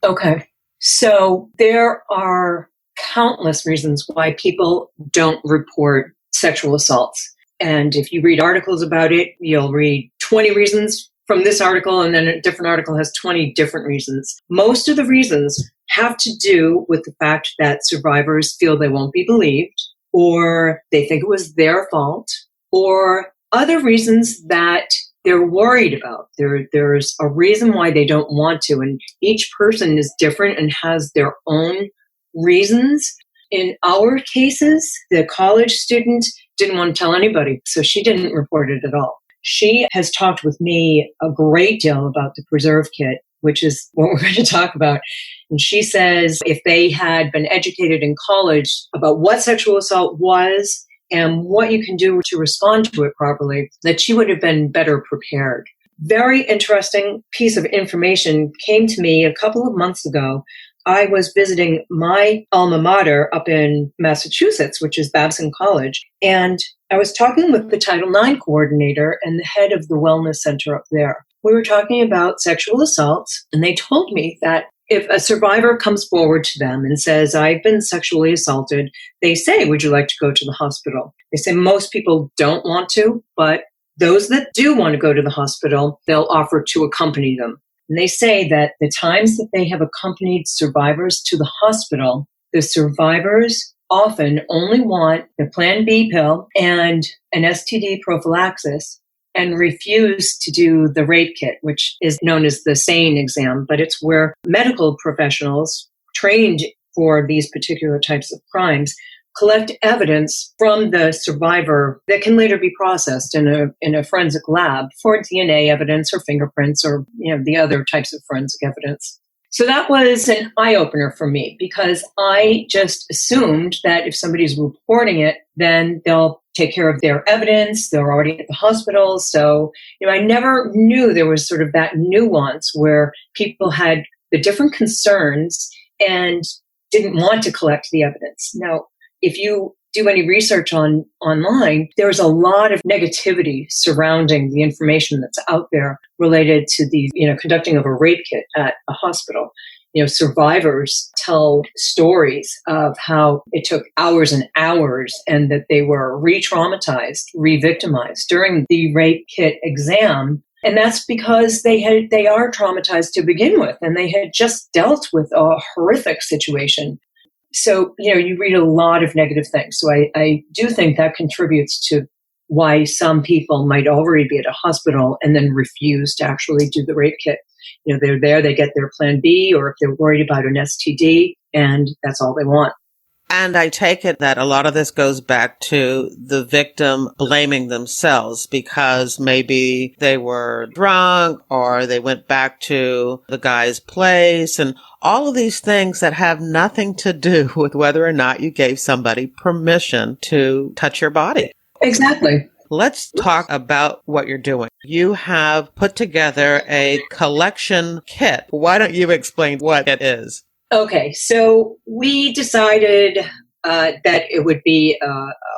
Okay. So there are countless reasons why people don't report sexual assaults. And if you read articles about it, you'll read 20 reasons from this article, and then a different article has 20 different reasons. Most of the reasons have to do with the fact that survivors feel they won't be believed, or they think it was their fault, or other reasons that they're worried about. There's a reason why they don't want to, and each person is different and has their own reasons. In our cases, the college student didn't want to tell anybody, so she didn't report it at all. She has talked with me a great deal about the preserve kit, which is what we're going to talk about. And she says if they had been educated in college about what sexual assault was and what you can do to respond to it properly, that she would have been better prepared. Very interesting piece of information came to me a couple of months ago. I was visiting my alma mater up in Massachusetts, which is Babson College, and I was talking with the Title IX coordinator and the head of the wellness center up there. We were talking about sexual assaults, and they told me that if a survivor comes forward to them and says, I've been sexually assaulted, they say, would you like to go to the hospital? They say most people don't want to, but those that do want to go to the hospital, they'll offer to accompany them. And they say that the times that they have accompanied survivors to the hospital, the survivors often only want the Plan B pill and an STD prophylaxis and refuse to do the rape kit, which is known as the SANE exam, but it's where medical professionals trained for these particular types of crimes collect evidence from the survivor that can later be processed in a forensic lab for DNA evidence or fingerprints or the other types of forensic evidence. So that was an eye-opener for me because I just assumed that if somebody's reporting it, then they'll take care of their evidence. They're already at the hospital. So, I never knew there was sort of that nuance where people had the different concerns and didn't want to collect the evidence. Now, if you do any research online, there's a lot of negativity surrounding the information that's out there related to the conducting of a rape kit at a hospital. survivors tell stories of how it took hours and hours and that they were re-traumatized, re-victimized during the rape kit exam. And that's because they are traumatized to begin with, and they had just dealt with a horrific situation. So, you read a lot of negative things. So I do think that contributes to why some people might already be at a hospital and then refuse to actually do the rape kit. They're there, they get their plan B, or if they're worried about an STD, and that's all they want. And I take it that a lot of this goes back to the victim blaming themselves because maybe they were drunk or they went back to the guy's place, and all of these things that have nothing to do with whether or not you gave somebody permission to touch your body. Exactly. Let's talk about what you're doing. You have put together a collection kit. Why don't you explain what it is? Okay, so we decided that it would be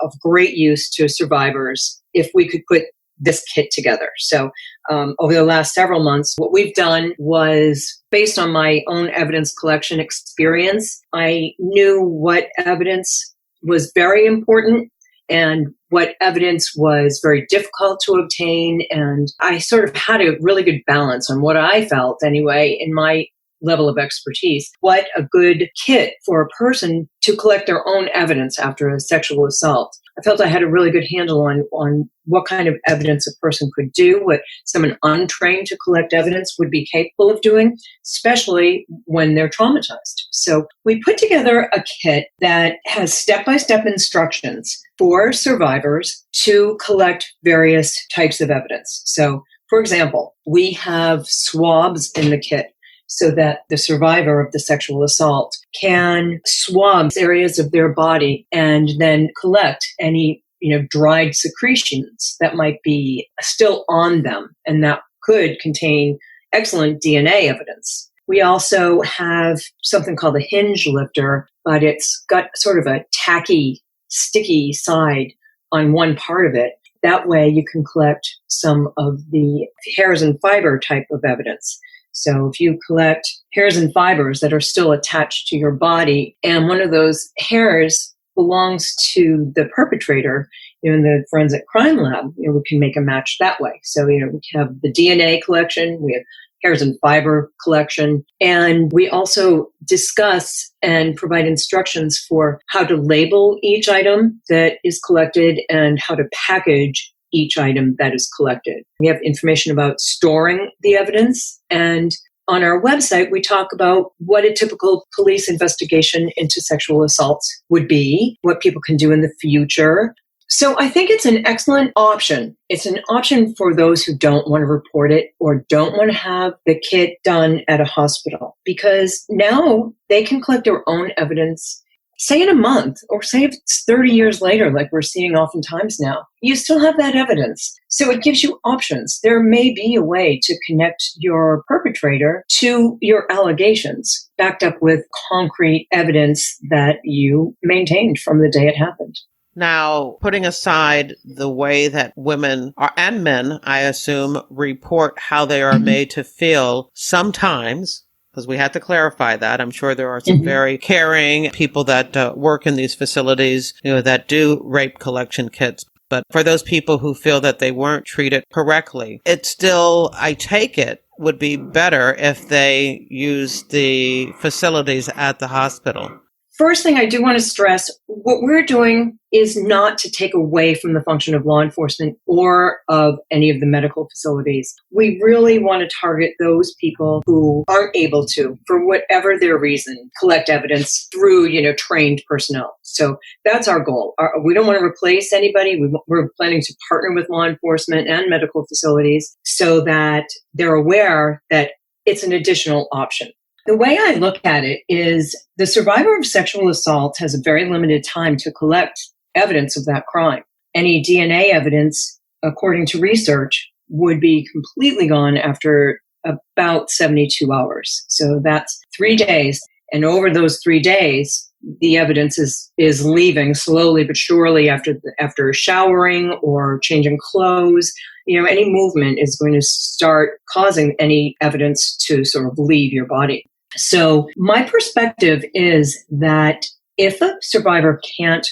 of great use to survivors if we could put this kit together. So over the last several months, what we've done was based on my own evidence collection experience. I knew what evidence was very important and what evidence was very difficult to obtain. And I sort of had a really good balance on what I felt anyway in my level of expertise, what a good kit for a person to collect their own evidence after a sexual assault. I felt I had a really good handle on what kind of evidence a person could do, what someone untrained to collect evidence would be capable of doing, especially when they're traumatized. So we put together a kit that has step-by-step instructions for survivors to collect various types of evidence. So, for example, we have swabs in the kit, so that the survivor of the sexual assault can swab areas of their body and then collect any, dried secretions that might be still on them and that could contain excellent DNA evidence. We also have something called a hinge lifter, but it's got sort of a tacky, sticky side on one part of it. That way you can collect some of the hairs and fiber type of evidence. So if you collect hairs and fibers that are still attached to your body, and one of those hairs belongs to the perpetrator, in the forensic crime lab, we can make a match that way. So, we have the DNA collection, we have hairs and fiber collection, and we also discuss and provide instructions for how to label each item that is collected and how to package each item that is collected. We have information about storing the evidence, and on our website, we talk about what a typical police investigation into sexual assaults would be, what people can do in the future. So I think it's an excellent option. It's an option for those who don't want to report it or don't want to have the kit done at a hospital, because now they can collect their own evidence, say in a month, or say if it's 30 years later, like we're seeing oftentimes now, you still have that evidence. So it gives you options. There may be a way to connect your perpetrator to your allegations, backed up with concrete evidence that you maintained from the day it happened. Now, putting aside the way that women and men, I assume, report how they are made to feel sometimes, because we had to clarify that. I'm sure there are some very caring people that work in these facilities, that do rape collection kits. But for those people who feel that they weren't treated correctly, it still, I take it, would be better if they use the facilities at the hospital. First thing I do want to stress, what we're doing is not to take away from the function of law enforcement or of any of the medical facilities. We really want to target those people who aren't able to, for whatever their reason, collect evidence through, trained personnel. So that's our goal. We don't want to replace anybody. We're planning to partner with law enforcement and medical facilities so that they're aware that it's an additional option. The way I look at it is the survivor of sexual assault has a very limited time to collect evidence of that crime. Any DNA evidence, according to research, would be completely gone after about 72 hours. So that's 3 days. And over those 3 days, the evidence is leaving slowly but surely after showering or changing clothes. Any movement is going to start causing any evidence to sort of leave your body. So my perspective is that if a survivor can't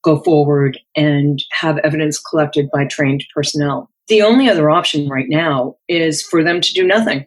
go forward and have evidence collected by trained personnel, the only other option right now is for them to do nothing.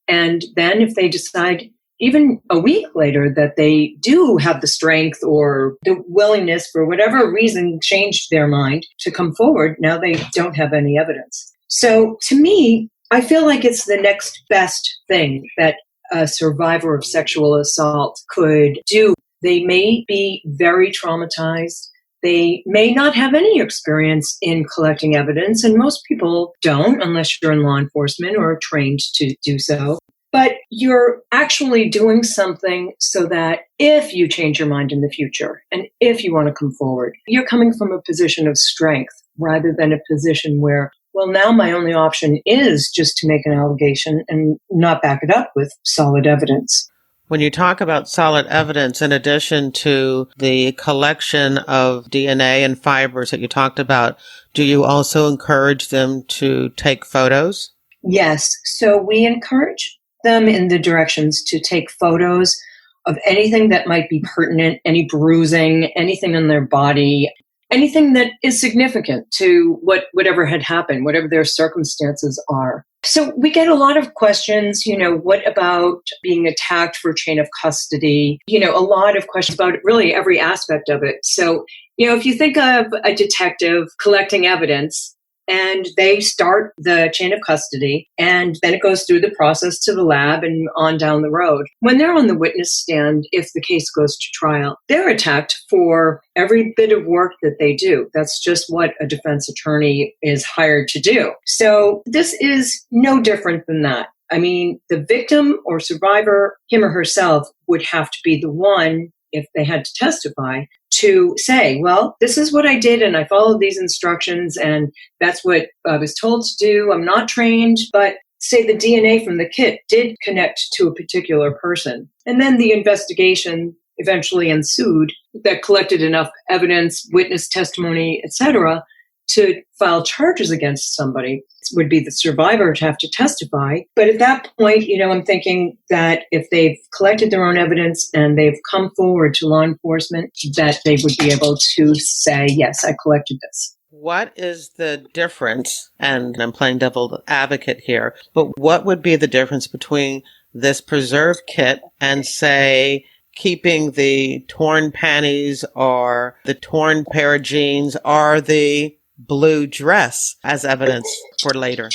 And then if they decide even a week later that they do have the strength or the willingness for whatever reason changed their mind to come forward, now they don't have any evidence. So to me, I feel like it's the next best thing that a survivor of sexual assault could do. They may be very traumatized. They may not have any experience in collecting evidence, and most people don't unless you're in law enforcement or are trained to do so. But you're actually doing something so that if you change your mind in the future and if you want to come forward, you're coming from a position of strength rather than a position where, well, now my only option is just to make an allegation and not back it up with solid evidence. When you talk about solid evidence, in addition to the collection of DNA and fibers that you talked about, do you also encourage them to take photos? Yes. So we encourage them in the directions to take photos of anything that might be pertinent, any bruising, anything on their body, anything that is significant to whatever had happened, whatever their circumstances are. So we get a lot of questions, what about being attacked for chain of custody? A lot of questions about really every aspect of it. So, if you think of a detective collecting evidence and they start the chain of custody and then it goes through the process to the lab and on down the road. When they're on the witness stand, if the case goes to trial, they're attacked for every bit of work that they do. That's just what a defense attorney is hired to do. So this is no different than that. I mean, the victim or survivor, him or herself, would have to be the one, if they had to testify, to say, well, this is what I did and I followed these instructions and that's what I was told to do. I'm not trained, but say the DNA from the kit did connect to a particular person. And then the investigation eventually ensued that collected enough evidence, witness testimony, etc., to file charges against somebody. It would be the survivor to have to testify. But at that point, I'm thinking that if they've collected their own evidence and they've come forward to law enforcement, that they would be able to say, yes, I collected this. What is the difference, and I'm playing devil's advocate here, but what would be the difference between this preserved kit and, say, keeping the torn panties or the torn pair of jeans or the blue dress as evidence for later?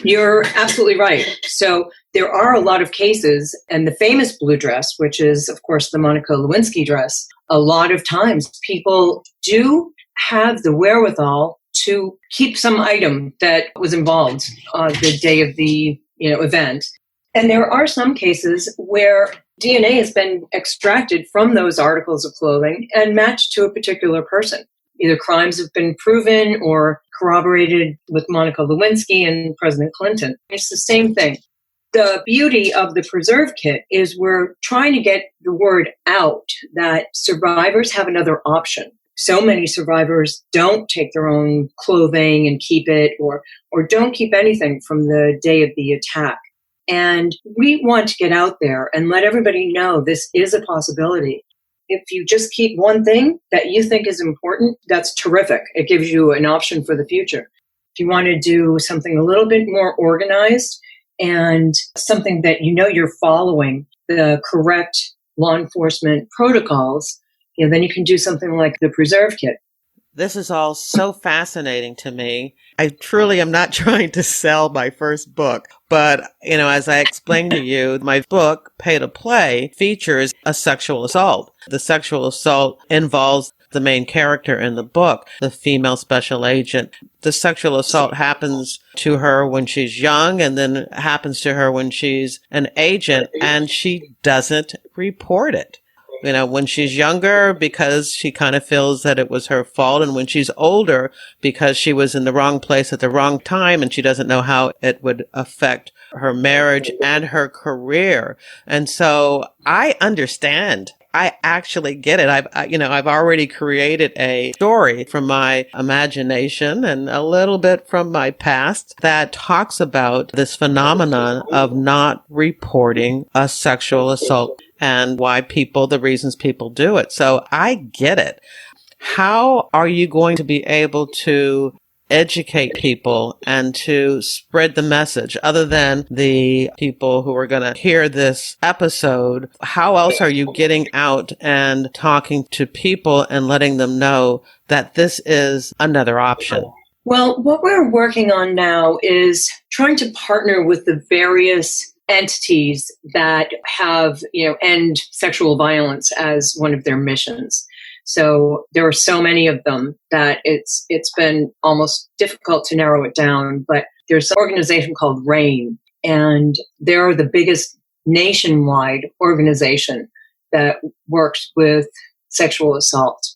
You're absolutely right. So there are a lot of cases, and the famous blue dress, which is, of course, the Monica Lewinsky dress, a lot of times people do have the wherewithal to keep some item that was involved on the day of the event. And there are some cases where DNA has been extracted from those articles of clothing and matched to a particular person. Either crimes have been proven or corroborated with Monica Lewinsky and President Clinton. It's the same thing. The beauty of the preserve kit is we're trying to get the word out that survivors have another option. So many survivors don't take their own clothing and keep it or don't keep anything from the day of the attack. And we want to get out there and let everybody know this is a possibility. If you just keep one thing that you think is important, that's terrific. It gives you an option for the future. If you want to do something a little bit more organized and something that you're following the correct law enforcement protocols, then you can do something like the preserve kit. This is all so fascinating to me. I truly am not trying to sell my first book, but, as I explained to you, my book, Pay to Play, features a sexual assault. The sexual assault involves the main character in the book, the female special agent. The sexual assault happens to her when she's young and then happens to her when she's an agent, and she doesn't report it. When she's younger, because she kind of feels that it was her fault. And when she's older, because she was in the wrong place at the wrong time and she doesn't know how it would affect her marriage and her career. And so I understand I actually get it. I've already created a story from my imagination and a little bit from my past that talks about this phenomenon of not reporting a sexual assault and the reasons people do it. So I get it. How are you going to be able to educate people and to spread the message other than the people who are going to hear this episode? How else are you getting out and talking to people and letting them know that this is another option? Well, what we're working on now is trying to partner with the various entities that have, end sexual violence as one of their missions. So there are so many of them that it's been almost difficult to narrow it down. But there's an organization called RAIN, and they're the biggest nationwide organization that works with sexual assault.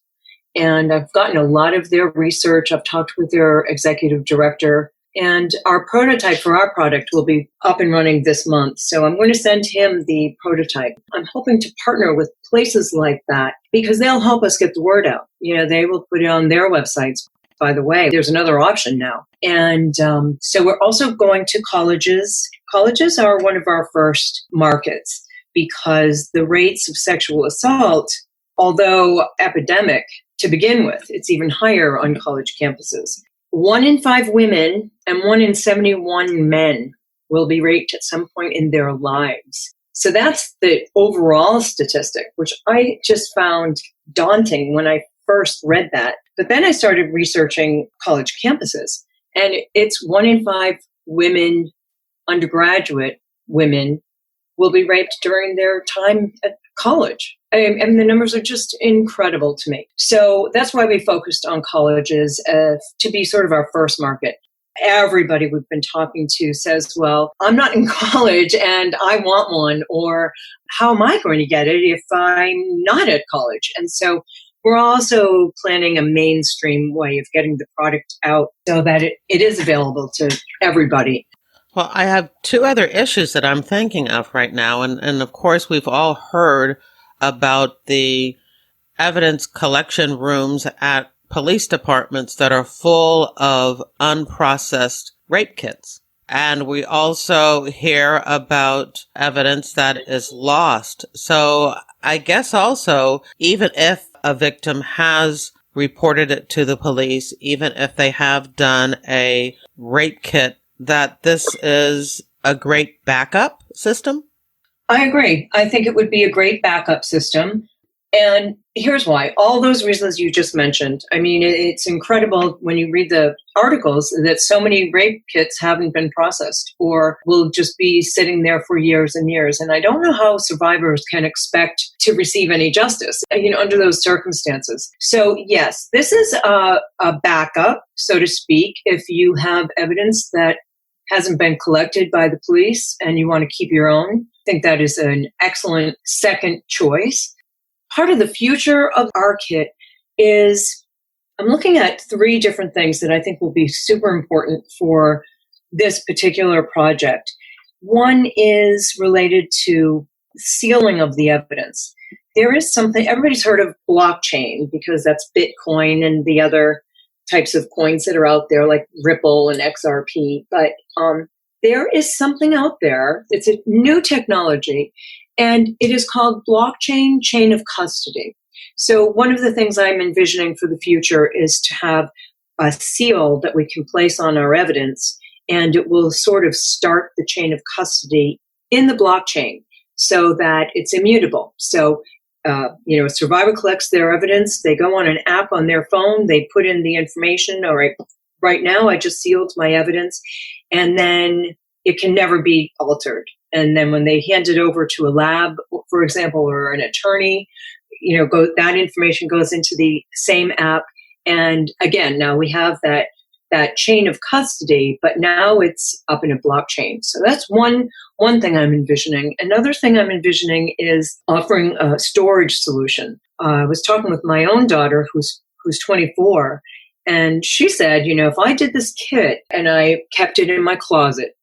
And I've gotten a lot of their research. I've talked with their executive director. And our prototype for our product will be up and running this month. So I'm going to send him the prototype. I'm hoping to partner with places like that because they'll help us get the word out. They will put it on their websites. By the way, there's another option now. And so we're also going to colleges. Colleges are one of our first markets because the rates of sexual assault, although epidemic to begin with, it's even higher on college campuses. 1 in 5 women and 1 in 71 men will be raped at some point in their lives. So that's the overall statistic, which I just found daunting when I first read that. But then I started researching college campuses, and it's 1 in 5 women, undergraduate women, will be raped during their time at college. And the numbers are just incredible to me. So that's why we focused on colleges to be sort of our first market. Everybody we've been talking to says, well, I'm not in college and I want one, or how am I going to get it if I'm not at college? And so we're also planning a mainstream way of getting the product out so that it is available to everybody. Well, I have 2 other issues that I'm thinking of right now. And of course, we've all heard about the evidence collection rooms at police departments that are full of unprocessed rape kits. And we also hear about evidence that is lost. So I guess also, even if a victim has reported it to the police, even if they have done a rape kit, that this is a great backup system? I agree. I think it would be a great backup system. And here's why. All those reasons you just mentioned. I mean, it's incredible when you read the articles that so many rape kits haven't been processed or will just be sitting there for years and years. And I don't know how survivors can expect to receive any justice, under those circumstances. So yes, this is a backup, so to speak, if you have evidence that hasn't been collected by the police and you want to keep your own. I think that is an excellent second choice. Part of the future of our kit is I'm looking at 3 different things that I think will be super important for this particular project. One is related to sealing of the evidence. There is something, everybody's heard of blockchain because that's Bitcoin and the other types of coins that are out there like Ripple and XRP. But there is something out there. It's a new technology, and it is called blockchain chain of custody. So one of the things I'm envisioning for the future is to have a seal that we can place on our evidence, and it will sort of start the chain of custody in the blockchain so that it's immutable. So a survivor collects their evidence. They go on an app on their phone. They put in the information. All right now, I just sealed my evidence. And then it can never be altered. And then when they hand it over to a lab, for example, or an attorney, that information goes into the same app. And again, now we have that chain of custody, but now it's up in a blockchain. So that's one thing I'm envisioning. Another thing I'm envisioning is offering a storage solution. I was talking with my own daughter who's 24, and she said, if I did this kit and I kept it in my closet,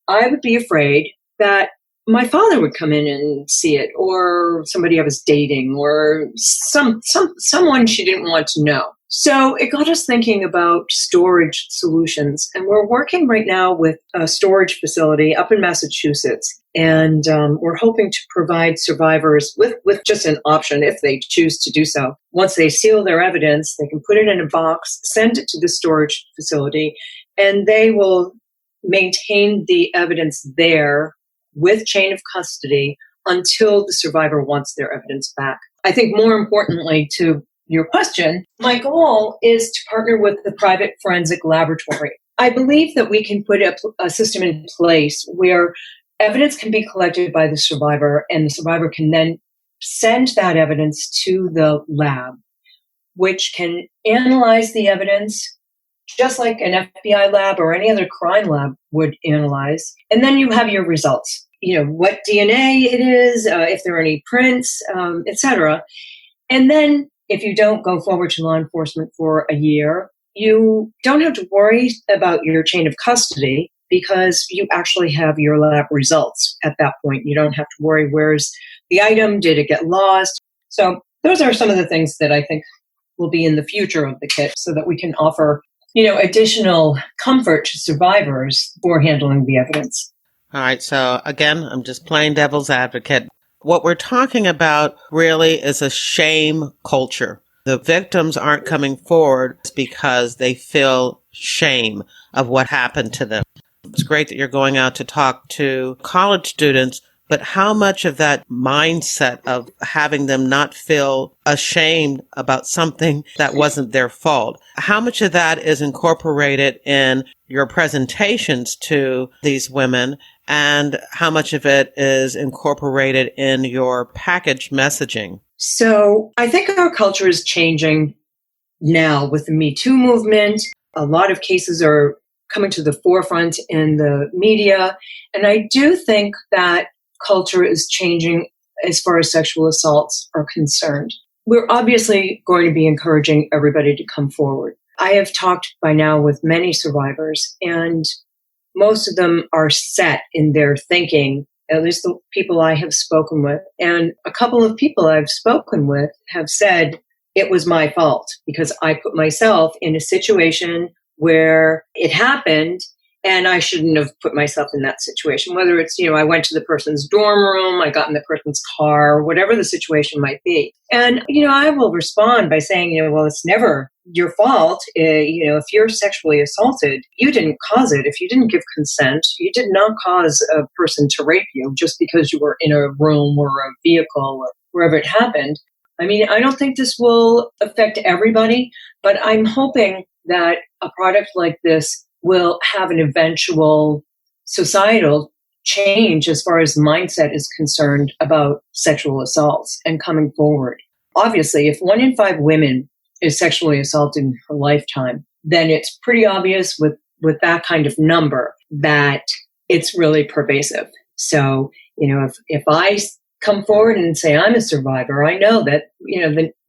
I would be afraid that my father would come in and see it, or somebody I was dating, or someone she didn't want to know. So it got us thinking about storage solutions. And we're working right now with a storage facility up in Massachusetts. And we're hoping to provide survivors with just an option if they choose to do so. Once they seal their evidence, they can put it in a box, send it to the storage facility, and they will maintain the evidence there with chain of custody until the survivor wants their evidence back. I think more importantly to your question, my goal is to partner with the private forensic laboratory. I believe that we can put a system in place where evidence can be collected by the survivor, and the survivor can then send that evidence to the lab, which can analyze the evidence just like an FBI lab or any other crime lab would analyze. And then you have your results, what DNA it is, if there are any prints, etc. And then if you don't go forward to law enforcement for a year, you don't have to worry about your chain of custody because you actually have your lab results at that point. You don't have to worry, where's the item? Did it get lost? So those are some of the things that I think will be in the future of the kit so that we can offer additional comfort to survivors for handling the evidence. All right. So again, I'm just playing devil's advocate. What we're talking about really is a shame culture. The victims aren't coming forward because they feel shame of what happened to them. It's great that you're going out to talk to college students, but how much of that mindset of having them not feel ashamed about something that wasn't their fault, how much of that is incorporated in your presentations to these women, and how much of it is incorporated in your package messaging? So I think our culture is changing now with the Me Too movement. A lot of cases are coming to the forefront in the media. And I do think that culture is changing as far as sexual assaults are concerned. We're obviously going to be encouraging everybody to come forward. I have talked by now with many survivors, and most of them are set in their thinking, at least the people I have spoken with. And a couple of people I've spoken with have said it was my fault because I put myself in a situation where it happened and I shouldn't have put myself in that situation. Whether it's, I went to the person's dorm room, I got in the person's car, whatever the situation might be. And, I will respond by saying, well, it's never your fault. If you're sexually assaulted, you didn't cause it. If you didn't give consent, you did not cause a person to rape you just because you were in a room or a vehicle or wherever it happened. I mean, I don't think this will affect everybody, but I'm hoping that a product like this will have an eventual societal change as far as mindset is concerned about sexual assaults and coming forward. Obviously, if 1 in 5 women is sexually assaulted in her lifetime, then it's pretty obvious with that kind of number that it's really pervasive. So, if I come forward and say I'm a survivor, I know that,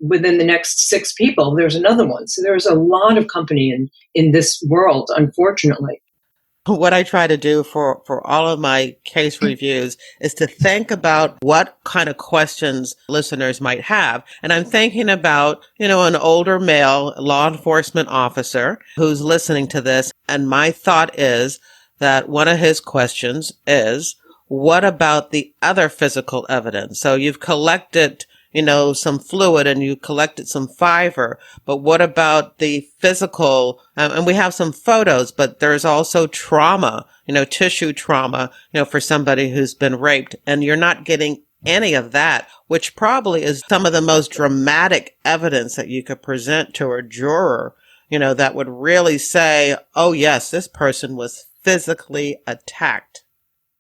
within the next 6 people, there's another one. So there's a lot of company in this world, unfortunately. What I try to do for all of my case reviews is to think about what kind of questions listeners might have. And I'm thinking about, an older male law enforcement officer who's listening to this. And my thought is that one of his questions is, what about the other physical evidence? So you've collected, some fluid and you collected some fiber, but what about the physical? And we have some photos, but there's also trauma, tissue trauma, for somebody who's been raped, and you're not getting any of that, which probably is some of the most dramatic evidence that you could present to a juror, that would really say, oh yes, this person was physically attacked.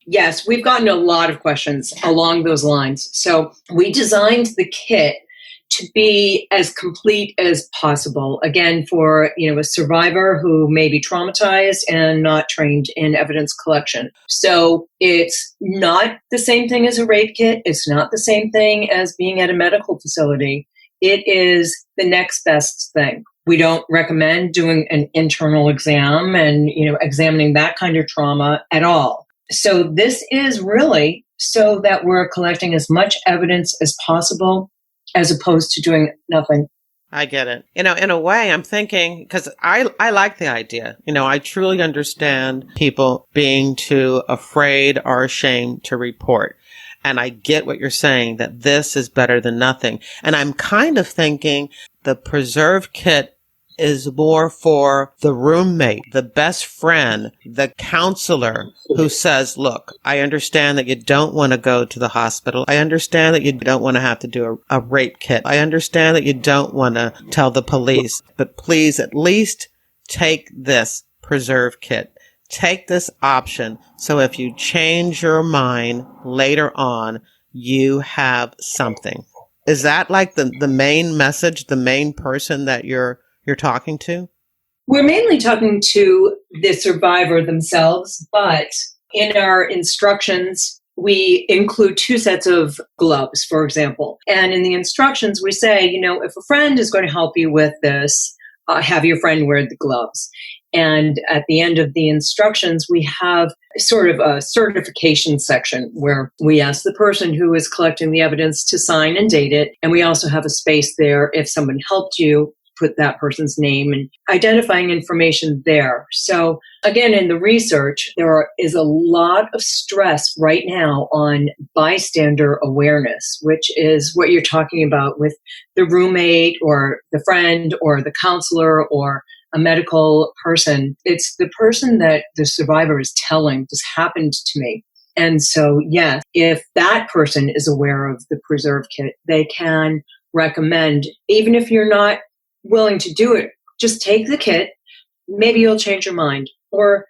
Yes, we've gotten a lot of questions along those lines. So we designed the kit to be as complete as possible. Again, for a survivor who may be traumatized and not trained in evidence collection. So it's not the same thing as a rape kit. It's not the same thing as being at a medical facility. It is the next best thing. We don't recommend doing an internal exam and examining that kind of trauma at all. So this is really so that we're collecting as much evidence as possible as opposed to doing nothing. I get it. In a way, I'm thinking, because I like the idea. I truly understand people being too afraid or ashamed to report. And I get what you're saying, that this is better than nothing. And I'm kind of thinking the preserve kit is more for the roommate, the best friend, the counselor who says, look, I understand that you don't want to go to the hospital. I understand that you don't want to have to do a rape kit. I understand that you don't want to tell the police, but please at least take this preserve kit. Take this option. So if you change your mind later on, you have something. Is that like the main message, the main person that you're talking to? We're mainly talking to the survivor themselves, but in our instructions, we include 2 sets of gloves, for example. And in the instructions, we say, if a friend is going to help you with this, have your friend wear the gloves. And at the end of the instructions, we have sort of a certification section where we ask the person who is collecting the evidence to sign and date it. And we also have a space there if someone helped you, put that person's name and identifying information there. So again, in the research, there is a lot of stress right now on bystander awareness, which is what you're talking about with the roommate or the friend or the counselor or a medical person. It's the person that the survivor is telling, this happened to me. And so, yes, if that person is aware of the preserve kit, they can recommend, even if you're not willing to do it, just take the kit. Maybe you'll change your mind. Or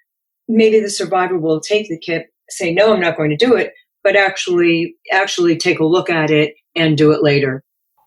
maybe the survivor will take the kit, say, no, I'm not going to do it, but actually take a look at it and do it later.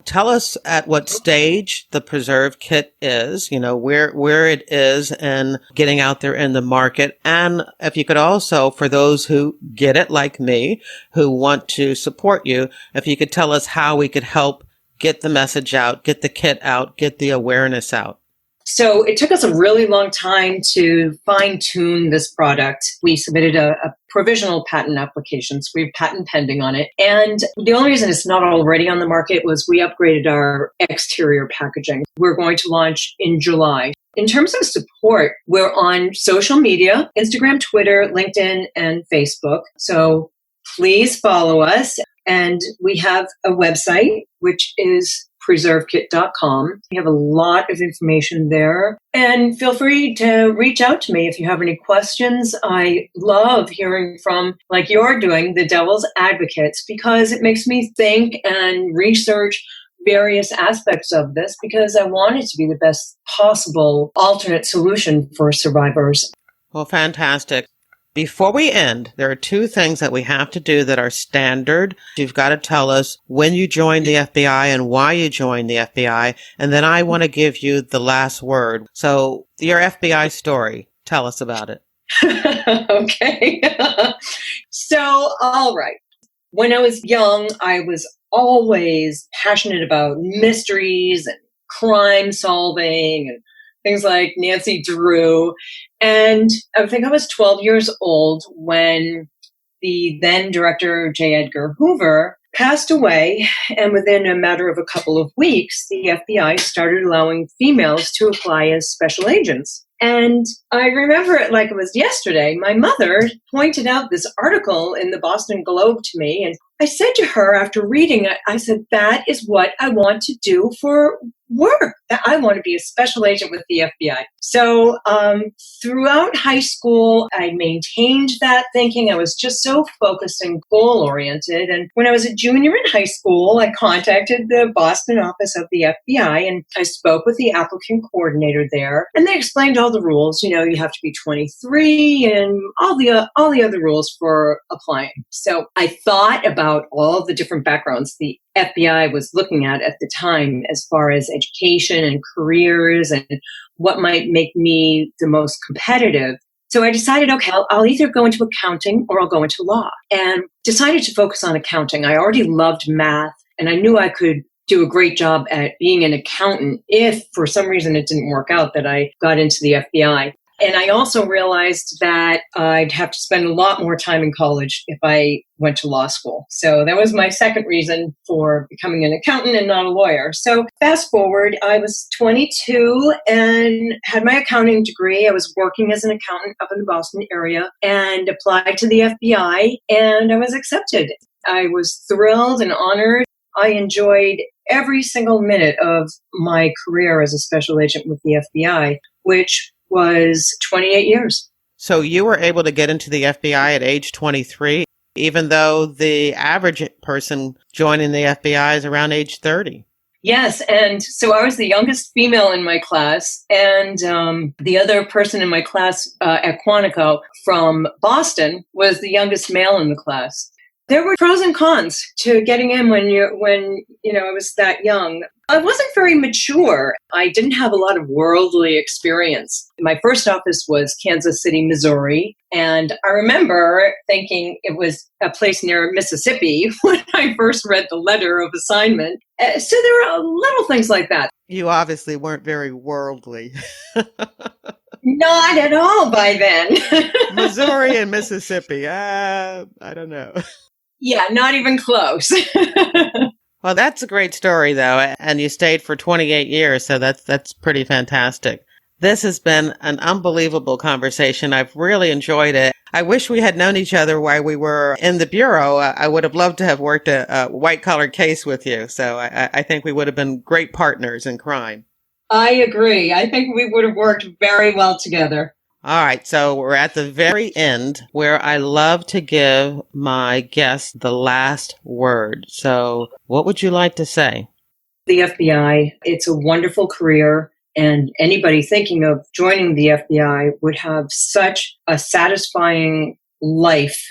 Tell us at what stage the preserve kit is, where it is and getting out there in the market. And if you could also, for those who get it like me, who want to support you, if you could tell us how we could help get the message out, get the kit out, get the awareness out. So it took us a really long time to fine-tune this product. We submitted a provisional patent application, so we have patent pending on it. And the only reason it's not already on the market was we upgraded our exterior packaging. We're going to launch in July. In terms of support, we're on social media, Instagram, Twitter, LinkedIn, and Facebook. So please follow us. And we have a website, which is preservekit.com. We have a lot of information there. And feel free to reach out to me if you have any questions. I love hearing from, like you're doing, the devil's advocates, because it makes me think and research various aspects of this, because I want it to be the best possible alternate solution for survivors. Well, fantastic. Before we end, there are 2 things that we have to do that are standard. You've got to tell us when you joined the FBI and why you joined the FBI. And then I want to give you the last word. So your FBI story, tell us about it. Okay. So, all right. When I was young, I was always passionate about mysteries and crime solving and things like Nancy Drew. And I think I was 12 years old when the then director, J. Edgar Hoover, passed away. And within a matter of a couple of weeks, the FBI started allowing females to apply as special agents. And I remember it like it was yesterday. My mother pointed out this article in the Boston Globe to me. And I said to her after reading it, I said, that is what I want to do for work. I want to be a special agent with the FBI. So throughout high school, I maintained that thinking. I was just so focused and goal-oriented. And when I was a junior in high school, I contacted the Boston office of the FBI, and I spoke with the applicant coordinator there. And they explained all the rules. You have to be 23 and all the other rules for applying. So I thought about all the different backgrounds the FBI was looking at the time as far as education and careers and what might make me the most competitive. So I decided, okay, I'll either go into accounting or I'll go into law, and decided to focus on accounting. I already loved math, and I knew I could do a great job at being an accountant if for some reason it didn't work out that I got into the FBI. And I also realized that I'd have to spend a lot more time in college if I went to law school. So that was my second reason for becoming an accountant and not a lawyer. So fast forward, I was 22 and had my accounting degree. I was working as an accountant up in the Boston area and applied to the FBI, and I was accepted. I was thrilled and honored. I enjoyed every single minute of my career as a special agent with the FBI, which was 28 years. So you were able to get into the FBI at age 23, even though the average person joining the FBI is around age 30. Yes, and so I was the youngest female in my class, and the other person in my class at Quantico from Boston was the youngest male in the class. There were pros and cons to getting in when I was that young. I wasn't very mature. I didn't have a lot of worldly experience. My first office was Kansas City, Missouri, and I remember thinking it was a place near Mississippi when I first read the letter of assignment. So there are little things like that. You obviously weren't very worldly. Not at all by then. Missouri and Mississippi, I don't know. Yeah, not even close. Well, that's a great story, though, and you stayed for 28 years, so that's pretty fantastic. This has been an unbelievable conversation. I've really enjoyed it. I wish we had known each other while we were in the bureau. I would have loved to have worked a white-collar case with you, so I think we would have been great partners in crime. I agree. I think we would have worked very well together. All right, so we're at the very end where I love to give my guests the last word. So what would you like to say? The FBI, it's a wonderful career, and anybody thinking of joining the FBI would have such a satisfying life.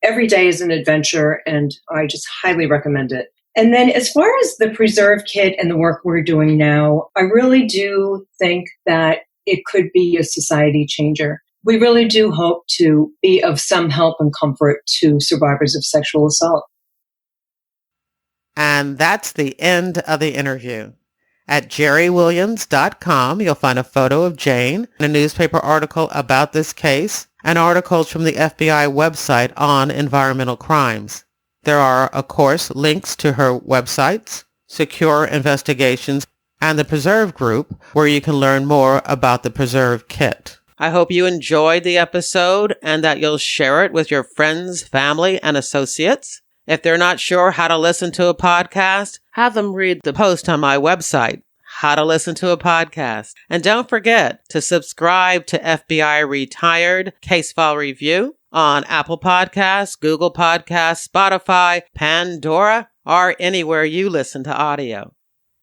Every day is an adventure, and I just highly recommend it. And then as far as the Preserve Kit and the work we're doing now, I really do think that it could be a society changer. We really do hope to be of some help and comfort to survivors of sexual assault. And that's the end of the interview. At jerrywilliams.com, you'll find a photo of Jane, a newspaper article about this case, and articles from the FBI website on environmental crimes. There are, of course, links to her websites, Secure Investigations, and the Preserve Group, where you can learn more about the Preserve Kit. I hope you enjoyed the episode and that you'll share it with your friends, family, and associates. If they're not sure how to listen to a podcast, have them read the post on my website, How to Listen to a Podcast. And don't forget to subscribe to FBI Retired Case File Review on Apple Podcasts, Google Podcasts, Spotify, Pandora, or anywhere you listen to audio.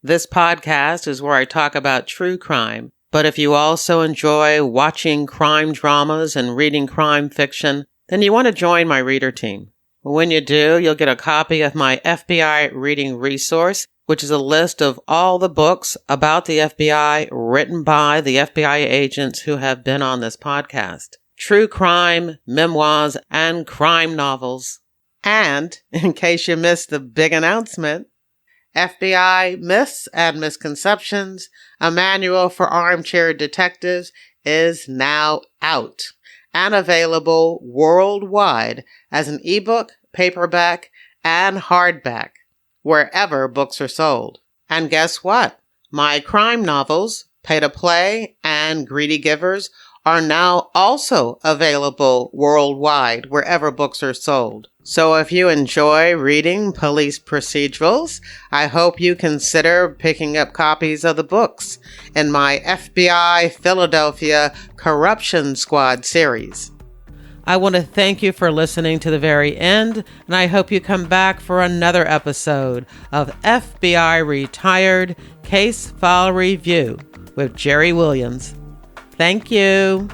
This podcast is where I talk about true crime, but if you also enjoy watching crime dramas and reading crime fiction, then you want to join my reader team. When you do, you'll get a copy of my FBI reading resource, which is a list of all the books about the FBI written by the FBI agents who have been on this podcast. True crime, memoirs, and crime novels. And, in case you missed the big announcement, FBI Myths and Misconceptions, a manual for armchair detectives, is now out and available worldwide as an ebook, paperback, and hardback, wherever books are sold. And guess what? My crime novels, Pay to Play and Greedy Givers, are now also available worldwide wherever books are sold. So if you enjoy reading police procedurals, I hope you consider picking up copies of the books in my FBI Philadelphia Corruption Squad series. I want to thank you for listening to the very end, and I hope you come back for another episode of FBI Retired Case File Review with Jerry Williams. Thank you.